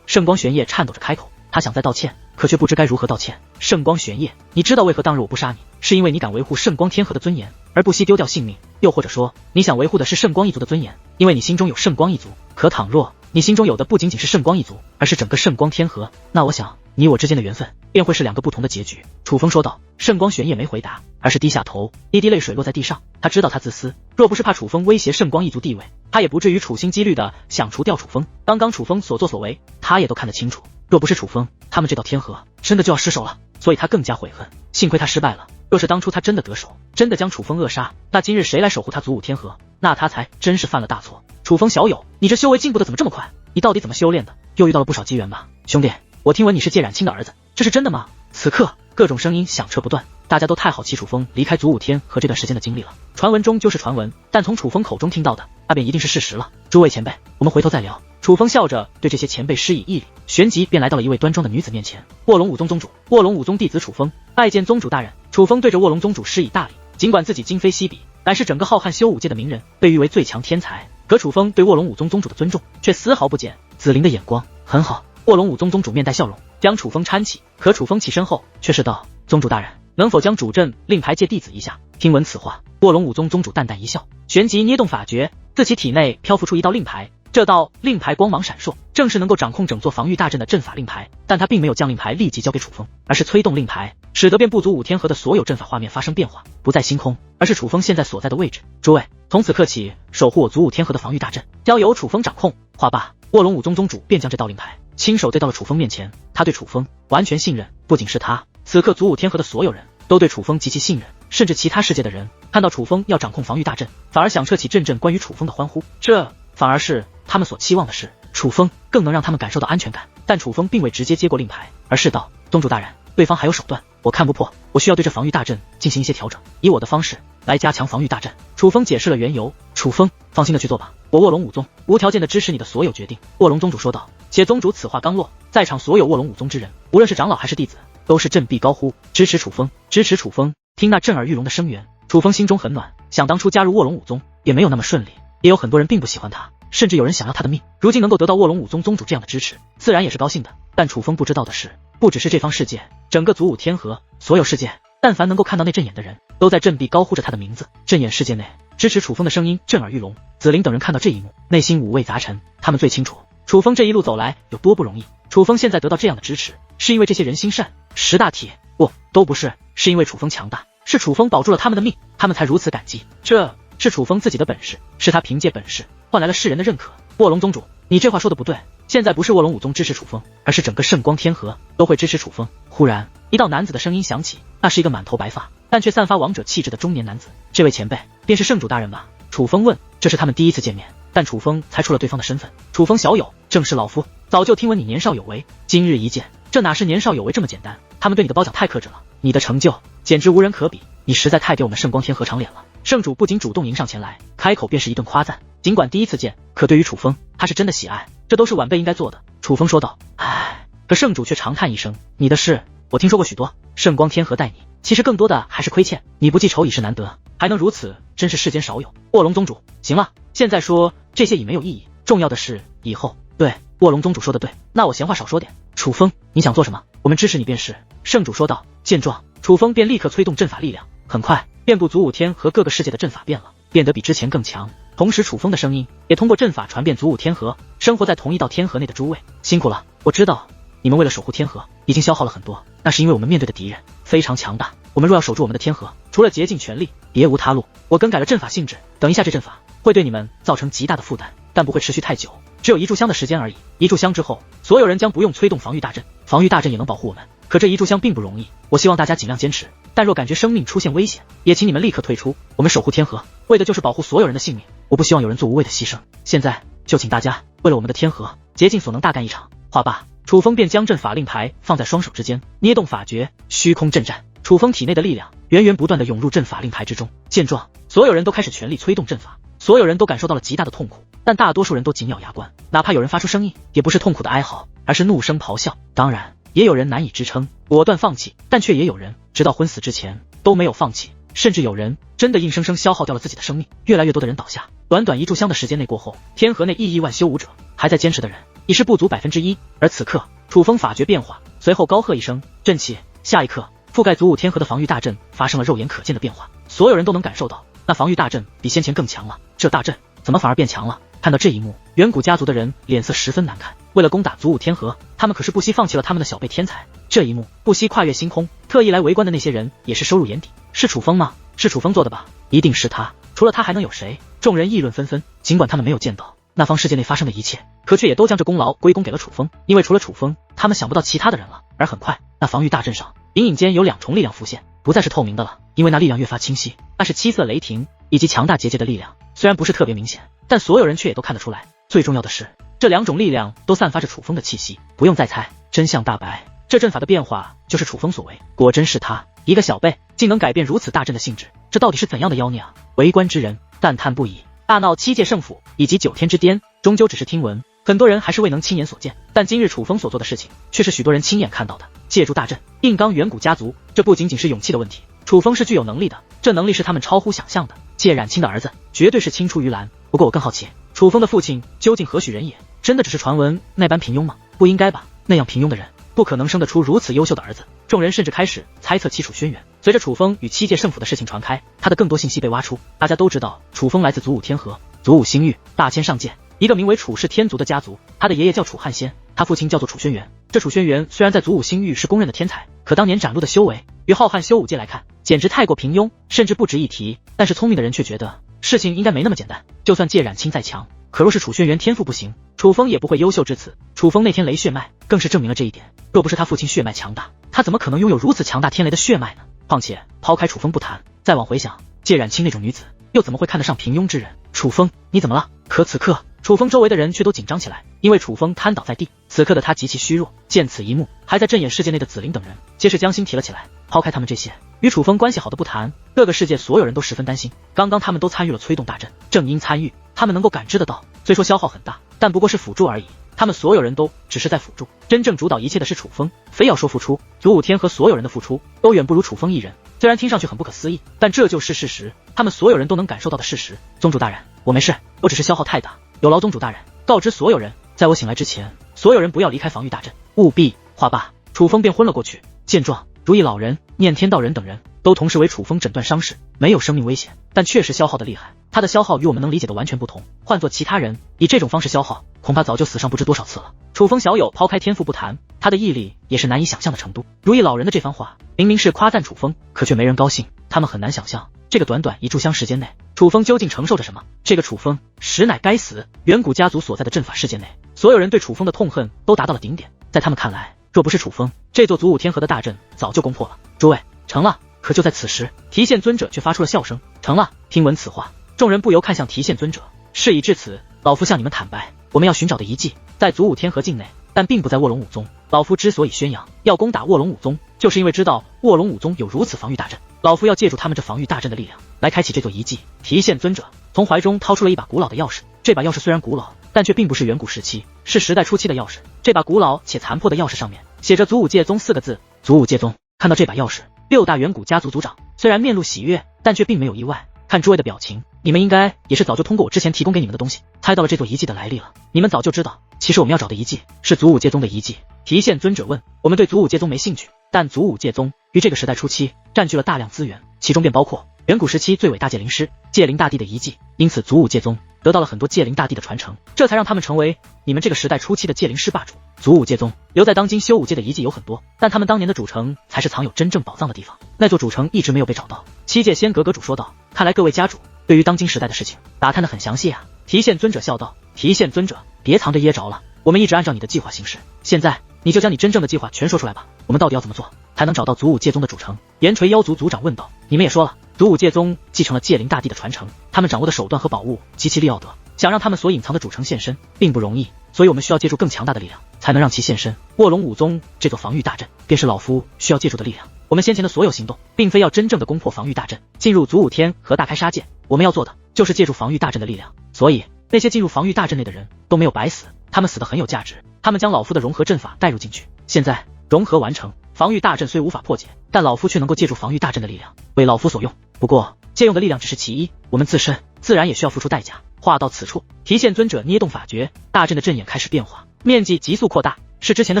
圣光玄烨颤抖着开口，他想再道歉，可却不知该如何道歉。圣光玄烨，你知道为何当日我不杀你，是因为你敢维护圣光天河的尊严，而不惜丢掉性命，又或者说你想维护的是圣光一族的尊严，因为你心中有圣光一族。可倘若你心中有的不仅仅是圣光一族，而是整个圣光天河，那我想你我之间的缘分便会是两个不同的结局。楚风说道。圣光玄烨没回答，而是低下头，一滴泪水落在地上。他知道他自私，若不是怕楚风威胁圣光一族地位，他也不至于处心积虑的想除掉楚风。刚刚楚风所作所为，他也都看得清楚，若不是楚风，他们这道天河真的就要失守了，所以他更加悔恨。幸亏他失败了，若是当初他真的得手，真的将楚风扼杀，那今日谁来守护他祖武天河？那他才真是犯了大错。楚风小友，你这修为进步的怎么这么快？你到底怎么修炼的？又遇到了不少机缘吧？兄弟，我听闻你是界染清的儿子，这是真的吗？此刻各种声音响彻不断，大家都太好奇楚风离开祖武天河这段时间的经历了。传闻终究是传闻，但从楚风口中听到的，那便一定是事实了。诸位前辈，我们回头再聊。楚风笑着对这些前辈施以一礼，旋即便来到了一位端庄的女子面前。卧龙武宗宗主，卧龙武宗弟子楚风，拜见宗主大人。楚风对着卧龙宗主施以大礼，尽管自己今非昔比，乃是整个浩瀚修武界的名人，被誉为最强天才，可楚风对卧龙武宗宗主的尊重却丝毫不减。紫菱的眼光很好。卧龙武宗宗主面带笑容，将楚风搀起，可楚风起身后却是道：宗主大人，能否将主阵令牌借弟子一下？听闻此话，卧龙武宗宗主淡淡一笑，旋即捏动法诀，自其体内漂浮出一道令牌。这道令牌光芒闪烁，正是能够掌控整座防御大阵的阵法令牌。但他并没有将令牌立即交给楚风，而是催动令牌，使得遍布祖武天河的所有阵法画面发生变化，不再星空，而是楚风现在所在的位置。诸位，从此刻起，守护我祖武天河的防御大阵交由楚风掌控。话罢，卧龙武宗宗主便将这道令牌亲手递到了楚风面前。他对楚风完全信任，不仅是他，此刻祖武天河的所有人都对楚风极其信任，甚至其他世界的人看到楚风要掌控防御大阵，反而响彻起阵阵关于楚风的欢呼。这反而是他们所期望的事，楚风更能让他们感受到安全感。但楚风并未直接接过令牌，而是道：宗主大人，对方还有手段，我看不破，我需要对这防御大阵进行一些调整，以我的方式来加强防御大阵。楚风解释了缘由。楚风，放心的去做吧，我卧龙武宗无条件的支持你的所有决定。卧龙宗主说道。且宗主此话刚落，在场所有卧龙武宗之人，无论是长老还是弟子，都是振臂高呼支持楚风，支持楚风。听那震耳欲聋的声源，楚风心中很暖。想当初加入卧龙武宗也没有那么顺利，也有很多人并不喜欢他，甚至有人想要他的命。如今能够得到卧龙武宗宗主这样的支持，自然也是高兴的。但楚风不知道的是，不只是这方世界，整个祖武天河，所有世界，但凡能够看到那阵眼的人，都在振臂高呼着他的名字。阵眼世界内，支持楚风的声音震耳欲聋。紫菱等人看到这一幕，内心五味杂陈。他们最清楚楚风这一路走来有多不容易。楚风现在得到这样的支持，是因为这些人心善。识大体不，都不是，是因为楚风强大，是楚风保住了他们的命，他们才如此感激。这是楚风自己的本事，是他凭借本事换来了世人的认可。卧龙宗主，你这话说的不对，现在不是卧龙武宗支持楚风，而是整个圣光天河都会支持楚风。忽然一道男子的声音响起，那是一个满头白发但却散发王者气质的中年男子。这位前辈便是圣主大人吧？楚风问。这是他们第一次见面，但楚风猜出了对方的身份。楚风小友，正是老夫，早就听闻你年少有为，今日一见，这哪是年少有为这么简单？他们对你的褒奖太克制了，你的成就简直无人可比，你实在太给我们圣光天河长脸了。圣主不仅主动迎上前来，开口便是一顿夸赞。尽管第一次见，可对于楚风，他是真的喜爱，这都是晚辈应该做的。楚风说道。唉，可圣主却长叹一声，你的事我听说过许多，圣光天河待你，其实更多的还是亏欠，你不记仇已是难得，还能如此，真是世间少有。卧龙宗主，行了，现在说这些已没有意义，重要的是以后。对，卧龙宗主说的对，那我闲话少说点。楚风，你想做什么？我们支持你便是。圣主说道。见状，楚风便立刻催动阵法力量，很快，遍布祖武天和各个世界的阵法变了，变得比之前更强。同时，楚风的声音也通过阵法传遍祖武天河。生活在同一道天河内的诸位，辛苦了！我知道你们为了守护天河，已经消耗了很多，那是因为我们面对的敌人非常强大。我们若要守住我们的天河，除了竭尽全力，别无他路。我更改了阵法性质，等一下这阵法会对你们造成极大的负担，但不会持续太久，只有一炷香的时间而已。一炷香之后，所有人将不用催动防御大阵，防御大阵也能保护我们。可这一炷香并不容易，我希望大家尽量坚持，但若感觉生命出现危险，也请你们立刻退出。我们守护天河，为的就是保护所有人的性命，我不希望有人做无谓的牺牲。现在就请大家为了我们的天河，竭尽所能大干一场。话罢，楚风便将阵法令牌放在双手之间，捏动法诀，虚空阵战。楚风体内的力量源源不断地涌入阵法令牌之中。见状，所有人都开始全力催动阵法，所有人都感受到了极大的痛苦，但大多数人都紧咬牙关，哪怕有人发出声音，也不是痛苦的哀嚎，而是怒声咆哮。当然，也有人难以支撑，果断放弃，但却也有人直到昏死之前都没有放弃，甚至有人真的硬生生消耗掉了自己的生命。越来越多的人倒下，短短一炷香的时间内过后，天河内亿万修武者还在坚持的人已是不足1%。而此刻，楚风法诀变化，随后高喝一声，阵起。下一刻，覆盖祖武天河的防御大阵发生了肉眼可见的变化，所有人都能感受到那防御大阵比先前更强了。这大阵怎么反而变强了？看到这一幕，远古家族的人脸色十分难看。为了攻打祖武天河，他们可是不惜放弃了他们的小辈天才。这一幕不惜跨越星空，特意来围观的那些人也是收入眼底。是楚风吗？是楚风做的吧？一定是他，除了他还能有谁？众人议论纷纷。尽管他们没有见到那方世界内发生的一切，可却也都将这功劳归功给了楚风，因为除了楚风，他们想不到其他的人了。而很快，那防御大阵上隐隐间有2重力量浮现，不再是透明的了，因为那力量越发清晰，那是7色雷霆以及强大结界的力量。虽然不是特别明显，但所有人却也都看得出来。最重要的是，这2种力量都散发着楚风的气息，不用再猜，真相大白。这阵法的变化就是楚风所为，果真是他一个小辈竟能改变如此大阵的性质，这到底是怎样的妖孽啊？围观之人赞叹不已。大闹7界圣府以及9天之巅，终究只是听闻，很多人还是未能亲眼所见。但今日楚风所做的事情，却是许多人亲眼看到的。借助大阵硬刚远古家族，这不仅仅是勇气的问题，楚风是具有能力的，这能力是他们超乎想象的。借冉青的儿子绝对是青出于蓝。不过我更好奇，楚风的父亲究竟何许人也？真的只是传闻那般平庸吗？不应该吧，那样平庸的人不可能生得出如此优秀的儿子。众人甚至开始猜测七楚轩辕。随着楚风与7界圣府的事情传开，他的更多信息被挖出，大家都知道楚风来自祖武天河、祖武星域、大千上界，一个名为楚氏天族的家族。他的爷爷叫楚汉仙，他父亲叫做楚轩辕。这楚轩辕虽然在祖武星域是公认的天才，可当年展露的修为与浩瀚修武界来看，简直太过平庸，甚至不值一提。但是聪明的人却觉得事情应该没那么简单，就算借冉青再强，可若是楚轩辕天赋不行，楚风也不会优秀至此。楚风那天雷血脉更是证明了这一点，若不是他父亲血脉强大，他怎么可能拥有如此强大天雷的血脉呢？况且抛开楚风不谈，再往回想，借冉青那种女子又怎么会看得上平庸之人？楚风，你怎么了？可此刻楚风周围的人却都紧张起来，因为楚风瘫倒在地，此刻的他极其虚弱。见此一幕，还在阵眼世界内的紫菱等人皆是将心提了起来。抛开他们这些与楚风关系好的不谈，各个世界所有人都十分担心。刚刚他们都参与了催动大阵，正因参与，他们能够感知得到，虽说消耗很大，但不过是辅助而已。他们所有人都只是在辅助，真正主导一切的是楚风。非要说付出，祖武天和所有人的付出都远不如楚风一人。虽然听上去很不可思议，但这就是事实，他们所有人都能感受到的事实。宗主大人，我没事，我只是消耗太大，有劳宗主大人告知所有人，在我醒来之前，所有人不要离开防御大阵，务必。话罢，楚风便昏了过去。见状，如意老人、念天道人等人都同时为楚风诊断伤势，没有生命危险，但确实消耗的厉害。他的消耗与我们能理解的完全不同，换做其他人，以这种方式消耗，恐怕早就死上不知多少次了。楚风小友抛开天赋不谈，他的毅力也是难以想象的程度。如意老人的这番话明明是夸赞楚风，可却没人高兴。他们很难想象，这个短短一炷香时间内，楚风究竟承受着什么。这个楚风实乃该死！远古家族所在的阵法世界内，所有人对楚风的痛恨都达到了顶点。在他们看来，若不是楚风，这座祖武天河的大阵早就攻破了。诸位，成了！可就在此时，提线尊者却发出了笑声。成了！听闻此话，众人不由看向提线尊者。事已至此，老夫向你们坦白，我们要寻找的遗迹在祖武天河境内，但并不在卧龙武宗。老夫之所以宣扬要攻打卧龙武宗，就是因为知道卧龙武宗有如此防御大阵，老夫要借助他们这防御大阵的力量，来开启这座遗迹。提线尊者从怀中掏出了一把古老的钥匙，这把钥匙虽然古老，但却并不是远古时期，是时代初期的钥匙。这把古老且残破的钥匙上面写着祖武界宗4个字。祖武界宗。看到这把钥匙，6大远古家族族长虽然面露喜悦，但却并没有意外。看诸位的表情，你们应该也是早就通过我之前提供给你们的东西，猜到了这座遗迹的来历了。你们早就知道，其实我们要找的遗迹是祖武界宗的遗迹。提线尊者问，我们对祖武界宗没兴趣，但祖武界宗于这个时代初期占据了大量资源，其中便包括远古时期最伟大戒灵师戒灵大帝的遗迹，因此祖武界宗得到了很多戒灵大帝的传承，这才让他们成为你们这个时代初期的戒灵师霸主。祖武界宗留在当今修武界的遗迹有很多，但他们当年的主城才是藏有真正宝藏的地方，那座主城一直没有被找到。七界仙阁阁主说道，看来各位家主对于当今时代的事情打探得很详细啊。提线尊者笑道，提线尊者别藏着掖着了，我们一直按照你的计划行事，现在你就将你真正的计划全说出来吧，我们到底要怎么做才能找到祖武界宗的主城？岩锤妖族族长问道。你们也说了，祖武界宗继承了戒灵大帝的传承，他们掌握的手段和宝物极其利奥德，想让他们所隐藏的主城现身并不容易，所以我们需要借助更强大的力量才能让其现身。卧龙武宗这座防御大阵便是老夫需要借助的力量。我们先前的所有行动并非要真正的攻破防御大阵，进入祖武天和大开杀戒，我们要做的就是借助防御大阵的力量。所以那些进入防御大阵内的人都没有白死，他们死得很有价值，他们将老夫的融合阵法带入进去，现在融合完成，防御大阵虽无法破解，但老夫却能够借助防御大阵的力量为老夫所用。不过借用的力量只是其一，我们自身自然也需要付出代价。话到此处，提线尊者捏动法诀，大阵的阵眼开始变化，面积急速扩大，是之前的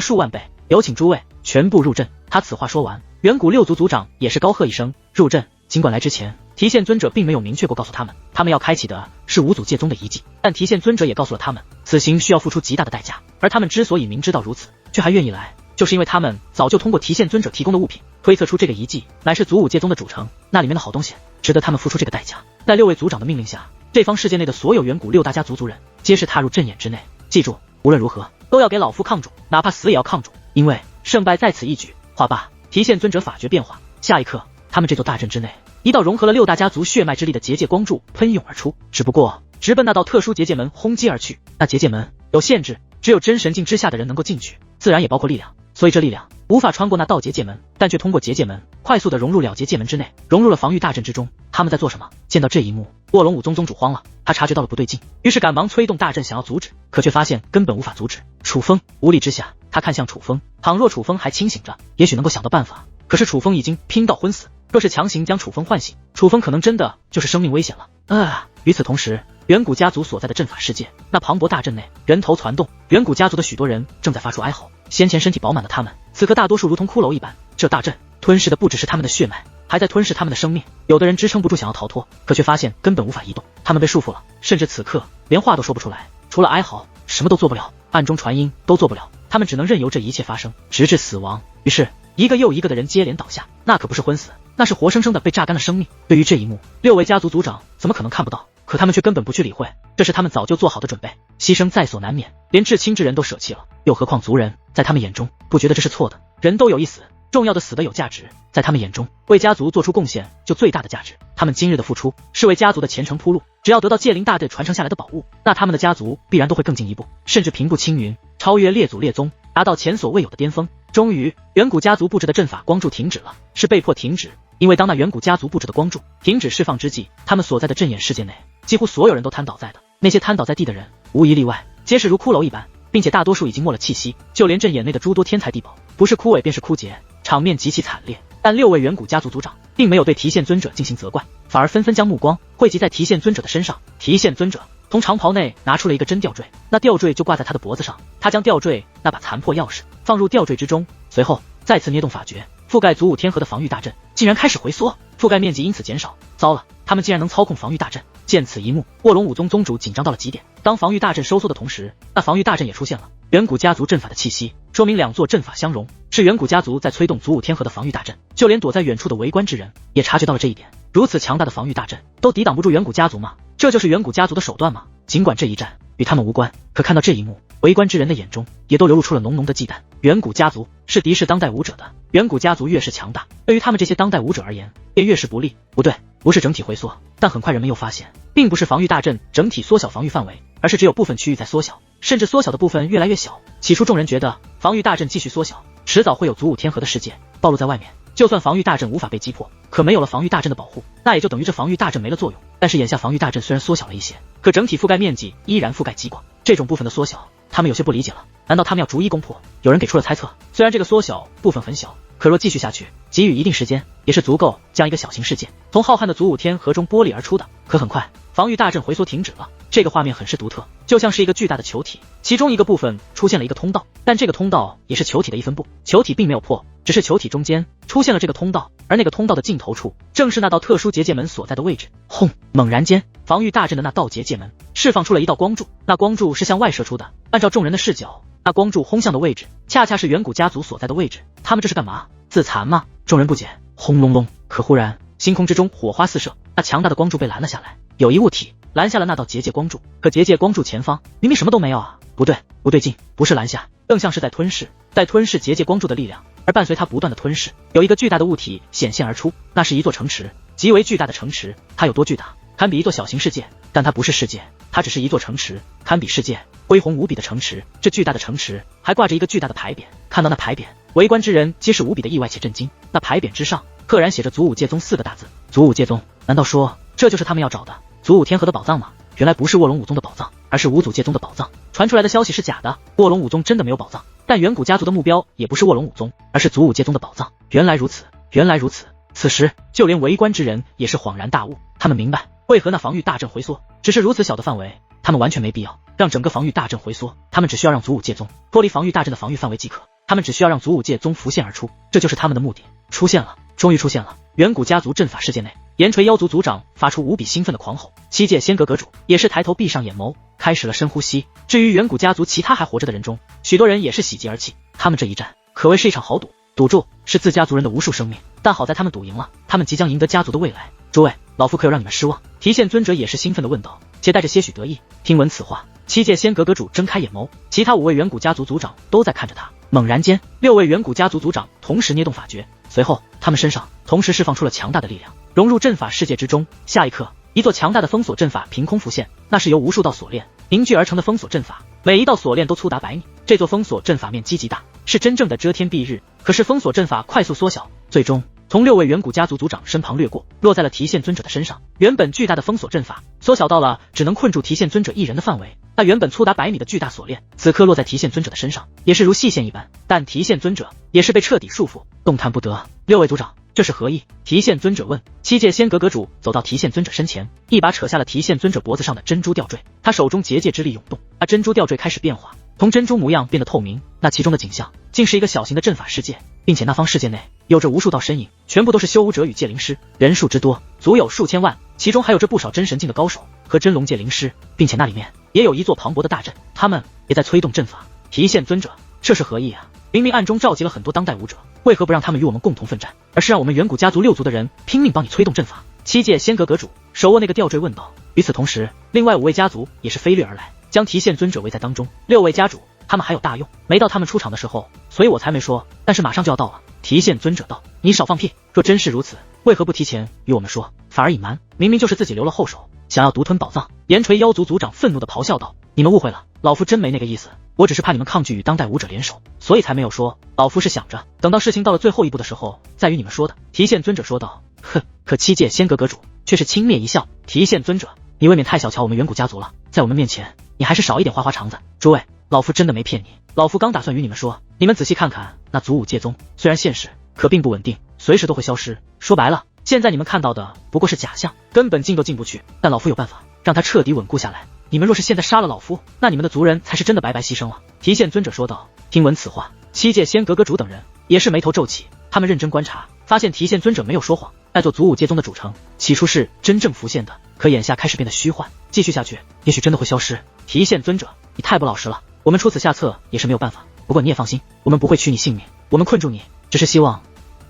数万倍。有请诸位全部入阵。他此话说完，远古6族族长也是高喝一声入阵。尽管来之前提线尊者并没有明确过告诉他们，他们要开启的是五祖界宗的遗迹，但提线尊者也告诉了他们，此行需要付出极大的代价。而他们之所以明知道如此，却还愿意来，就是因为他们早就通过提线尊者提供的物品推测出这个遗迹乃是祖武界宗的主城，那里面的好东西值得他们付出这个代价。在6位族长的命令下，这方世界内的所有远古6大家族族人皆是踏入阵眼之内。记住，无论如何都要给老夫抗住，哪怕死也要抗住，因为胜败在此一举。话罢，提线尊者法诀变化，下一刻他们这座大阵之内一道融合了6大家族血脉之力的结界光柱喷涌而出，只不过直奔那道特殊结界门轰击而去。那结界门有限制，只有真神境之下的人能够进去，自然也包括力量，所以这力量无法穿过那道结界门，但却通过结界门快速的融入了结界门之内，融入了防御大阵之中。他们在做什么？见到这一幕，卧龙武宗宗主慌了，他察觉到了不对劲，于是赶忙催动大阵想要阻止，可却发现根本无法阻止。楚风无力之下，他看向楚风，倘若楚风还清醒着，也许能够想到办法，可是楚风已经拼到昏死，若是强行将楚风唤醒，楚风可能真的就是生命危险了。与此同时，远古家族所在的阵法世界，那磅礴大阵内人头攒动，远古家族的许多人正在发出哀嚎。先前身体饱满的他们，此刻大多数如同骷髅一般，这大阵吞噬的不只是他们的血脉，还在吞噬他们的生命。有的人支撑不住想要逃脱，可却发现根本无法移动，他们被束缚了，甚至此刻连话都说不出来，除了哀嚎什么都做不了，暗中传音都做不了，他们只能任由这一切发生，直至死亡。于是一个又一个的人接连倒下，那可不是昏死，那是活生生的被榨干了生命。对于这一幕，6位家族族长怎么可能看不到？可他们却根本不去理会，这是他们早就做好的准备，牺牲在所难免，连至亲之人都舍弃了，又何况族人，在他们眼中不觉得这是错的。人都有一死，重要的死的有价值，在他们眼中为家族做出贡献就最大的价值。他们今日的付出是为家族的前程铺路，只要得到戒灵大阵传承下来的宝物，那他们的家族必然都会更进一步，甚至平步青云，超越列祖列宗，达到前所未有的巅峰。终于，远古家族布置的阵法光柱停止了，是被迫停止，因为当那远古家族布置的光柱停止释放之际，他们所在的阵眼世界内几乎所有人都瘫倒在的，那些瘫倒在地的人无一例外皆是如骷髅一般，并且大多数已经没了气息，就连阵眼内的诸多天才地宝不是枯萎便是枯竭，场面极其惨烈。但6位远古家族族长并没有对提线尊者进行责怪，反而纷纷将目光汇集在提线尊者的身上。提线尊者从长袍内拿出了一个真吊坠，那吊坠就挂在他的脖子上。他将吊坠那把残破钥匙放入吊坠之中，随后再次捏动法诀，覆盖祖武天河的防御大阵竟然开始回缩，覆盖面积因此减少。糟了，他们竟然能操控防御大阵！见此一幕，卧龙武宗宗主紧张到了极点。当防御大阵收缩的同时，那防御大阵也出现了。远古家族阵法的气息，说明两座阵法相融，是远古家族在催动祖武天河的防御大阵。就连躲在远处的围观之人也察觉到了这一点。如此强大的防御大阵，都抵挡不住远古家族吗？这就是远古家族的手段吗？尽管这一战与他们无关，可看到这一幕，围观之人的眼中也都流露出了浓浓的忌惮。远古家族是敌视当代武者的，远古家族越是强大，对于他们这些当代武者而言，便越是不利。不对，不是整体回缩，但很快人们又发现，并不是防御大阵整体缩小防御范围，而是只有部分区域在缩小，甚至缩小的部分越来越小。起初众人觉得防御大阵继续缩小，迟早会有祖武天河的世界暴露在外面。就算防御大阵无法被击破，可没有了防御大阵的保护，那也就等于这防御大阵没了作用。但是眼下防御大阵虽然缩小了一些，可整体覆盖面积依然覆盖极广，这种部分的缩小，他们有些不理解了。难道他们要逐一攻破？有人给出了猜测，虽然这个缩小部分很小，可若继续下去，给予一定时间，也是足够将一个小型世界从浩瀚的祖武天河中剥离而出的。可很快，防御大阵回缩停止了，这个画面很是独特，就像是一个巨大的球体，其中一个部分出现了一个通道，但这个通道也是球体的一分部，球体并没有破，只是球体中间出现了这个通道，而那个通道的尽头处正是那道特殊结界门所在的位置。轰！猛然间，防御大阵的那道结界门释放出了一道光柱，那光柱是向外射出的。按照众人的视角，那光柱轰向的位置恰恰是远古家族所在的位置。他们这是干嘛？自残吗？众人不解。轰隆隆！可忽然，星空之中火花四射，那强大的光柱被拦了下来。有一物体拦下了那道结界光柱，可结界光柱前方明明什么都没有啊！不对，不对劲，不是拦下，更像是在吞噬，在吞噬结界光柱的力量。而伴随它不断的吞噬，有一个巨大的物体显现而出，那是一座城池，极为巨大的城池。它有多巨大？堪比一座小型世界，但它不是世界，它只是一座城池，堪比世界，恢宏无比的城池。这巨大的城池还挂着一个巨大的牌匾，看到那牌匾，围观之人皆是无比的意外且震惊。那牌匾之上赫然写着祖武界宗4个大字。祖武界宗，难道说这就是他们要找的祖武天河的宝藏吗？原来不是卧龙武宗的宝藏，而是五祖界宗的宝藏。传出来的消息是假的，卧龙武宗真的没有宝藏，但远古家族的目标也不是卧龙武宗，而是祖武界宗的宝藏。原来如此，原来如此。此时就连围观之人也是恍然大悟，他们明白为何那防御大阵回缩，只是如此小的范围，他们完全没必要让整个防御大阵回缩，他们只需要让祖武界宗脱离防御大阵的防御范围即可，他们只需要让祖武界宗浮现而出，这就是他们的目的。出现了，终于出现了！远古家族阵法世界内，岩锤妖族族长发出无比兴奋的狂吼，七界仙阁阁主也是抬头闭上眼眸，开始了深呼吸。至于远古家族其他还活着的人中，许多人也是喜极而泣，他们这一战可谓是一场豪赌，赌注是自家族人的无数生命，但好在他们赌赢了，他们即将赢得家族的未来。诸位，老夫可有让你们失望？提线尊者也是兴奋地问道，且带着些许得意。听闻此话，七界仙阁阁主睁开眼眸，其他5位远古家族族长都在看着他。猛然间，6位远古家族族长同时捏动法诀，随后他们身上同时释放出了强大的力量，融入阵法世界之中。下一刻，一座强大的封锁阵法凭空浮现，那是由无数道锁链凝聚而成的封锁阵法，每一道锁链都粗达100米。这座封锁阵法面积极大，是真正的遮天蔽日。可是封锁阵法快速缩小，最终从6位远古家族族长身旁掠过，落在了提线尊者的身上。原本巨大的封锁阵法缩小到了只能困住提线尊者一人的范围，那原本粗达100米的巨大锁链，此刻落在提线尊者的身上，也是如细线一般。但提线尊者也是被彻底束缚，动弹不得。6位族长，这是何意？提线尊者问。七界仙阁阁主走到提线尊者身前，一把扯下了提线尊者脖子上的珍珠吊坠，他手中结界之力涌动，那珍珠吊坠开始变化，从珍珠模样变得透明，那其中的景象竟是一个小型的阵法世界，并且那方世界内有着无数道身影，全部都是修武者与界灵师，人数之多足有数千万，其中还有着不少真神境的高手和真龙界灵师，并且那里面也有一座磅礴的大阵，他们也在催动阵法。提线尊者，这是何意啊？明明暗中召集了很多当代武者，为何不让他们与我们共同奋战，而是让我们远古家族6族的人拼命帮你催动阵法？七界仙阁阁主手握那个吊坠问道。与此同时，另外5位家族也是飞掠而来，将提线尊者围在当中。6位家主，他们还有大用，没到他们出场的时候，所以我才没说，但是马上就要到了。提线尊者道，你少放屁，若真是如此，为何不提前与我们说，反而隐瞒？明明就是自己留了后手，想要独吞宝藏。岩锤妖族族长愤怒地咆哮道，你们误会了，老夫真没那个意思，我只是怕你们抗拒与当代武者联手，所以才没有说，老夫是想着等到事情到了最后一步的时候再与你们说的。提线尊者说道。哼，可七界仙阁阁主却是轻蔑一笑，提线尊者，你未免太小瞧我们远古家族了，在我们面前你还是少一点花花肠子。诸位，老夫真的没骗你，老夫刚打算与你们说，你们仔细看看那祖武界宗，虽然现实，可并不稳定，随时都会消失。说白了，现在你们看到的不过是假象，根本进都进不去，但老夫有办法让它彻底稳固下来。你们若是现在杀了老夫，那你们的族人才是真的白白牺牲了。提县尊者说道。听闻此话，七界仙阁阁主等人也是眉头皱起，他们认真观察，发现提县尊者没有说谎，那座祖武界宗的主城起初是真正浮现的，可眼下开始变得虚幻，继续下去，也许真的会消失。提县尊者，你太不老实了，我们出此下策也是没有办法，不过你也放心，我们不会取你性命，我们困住你，只是希望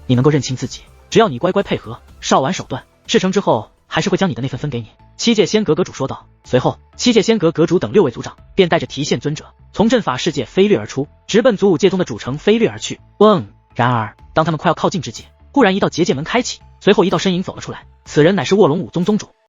你能够认清自己，只要你乖乖配合，少玩手段，事成之后还是会将你的那份分给你。七界仙阁阁主说道。随后，七界仙阁阁主等6位族长便带着提县尊者从阵法世界飞掠而出，直奔祖武界宗的主城飞掠而去。然而，当他们快要靠近之际，忽然一道结界门开启，随后一道身影走了出来，此人乃是卧龙武宗宗主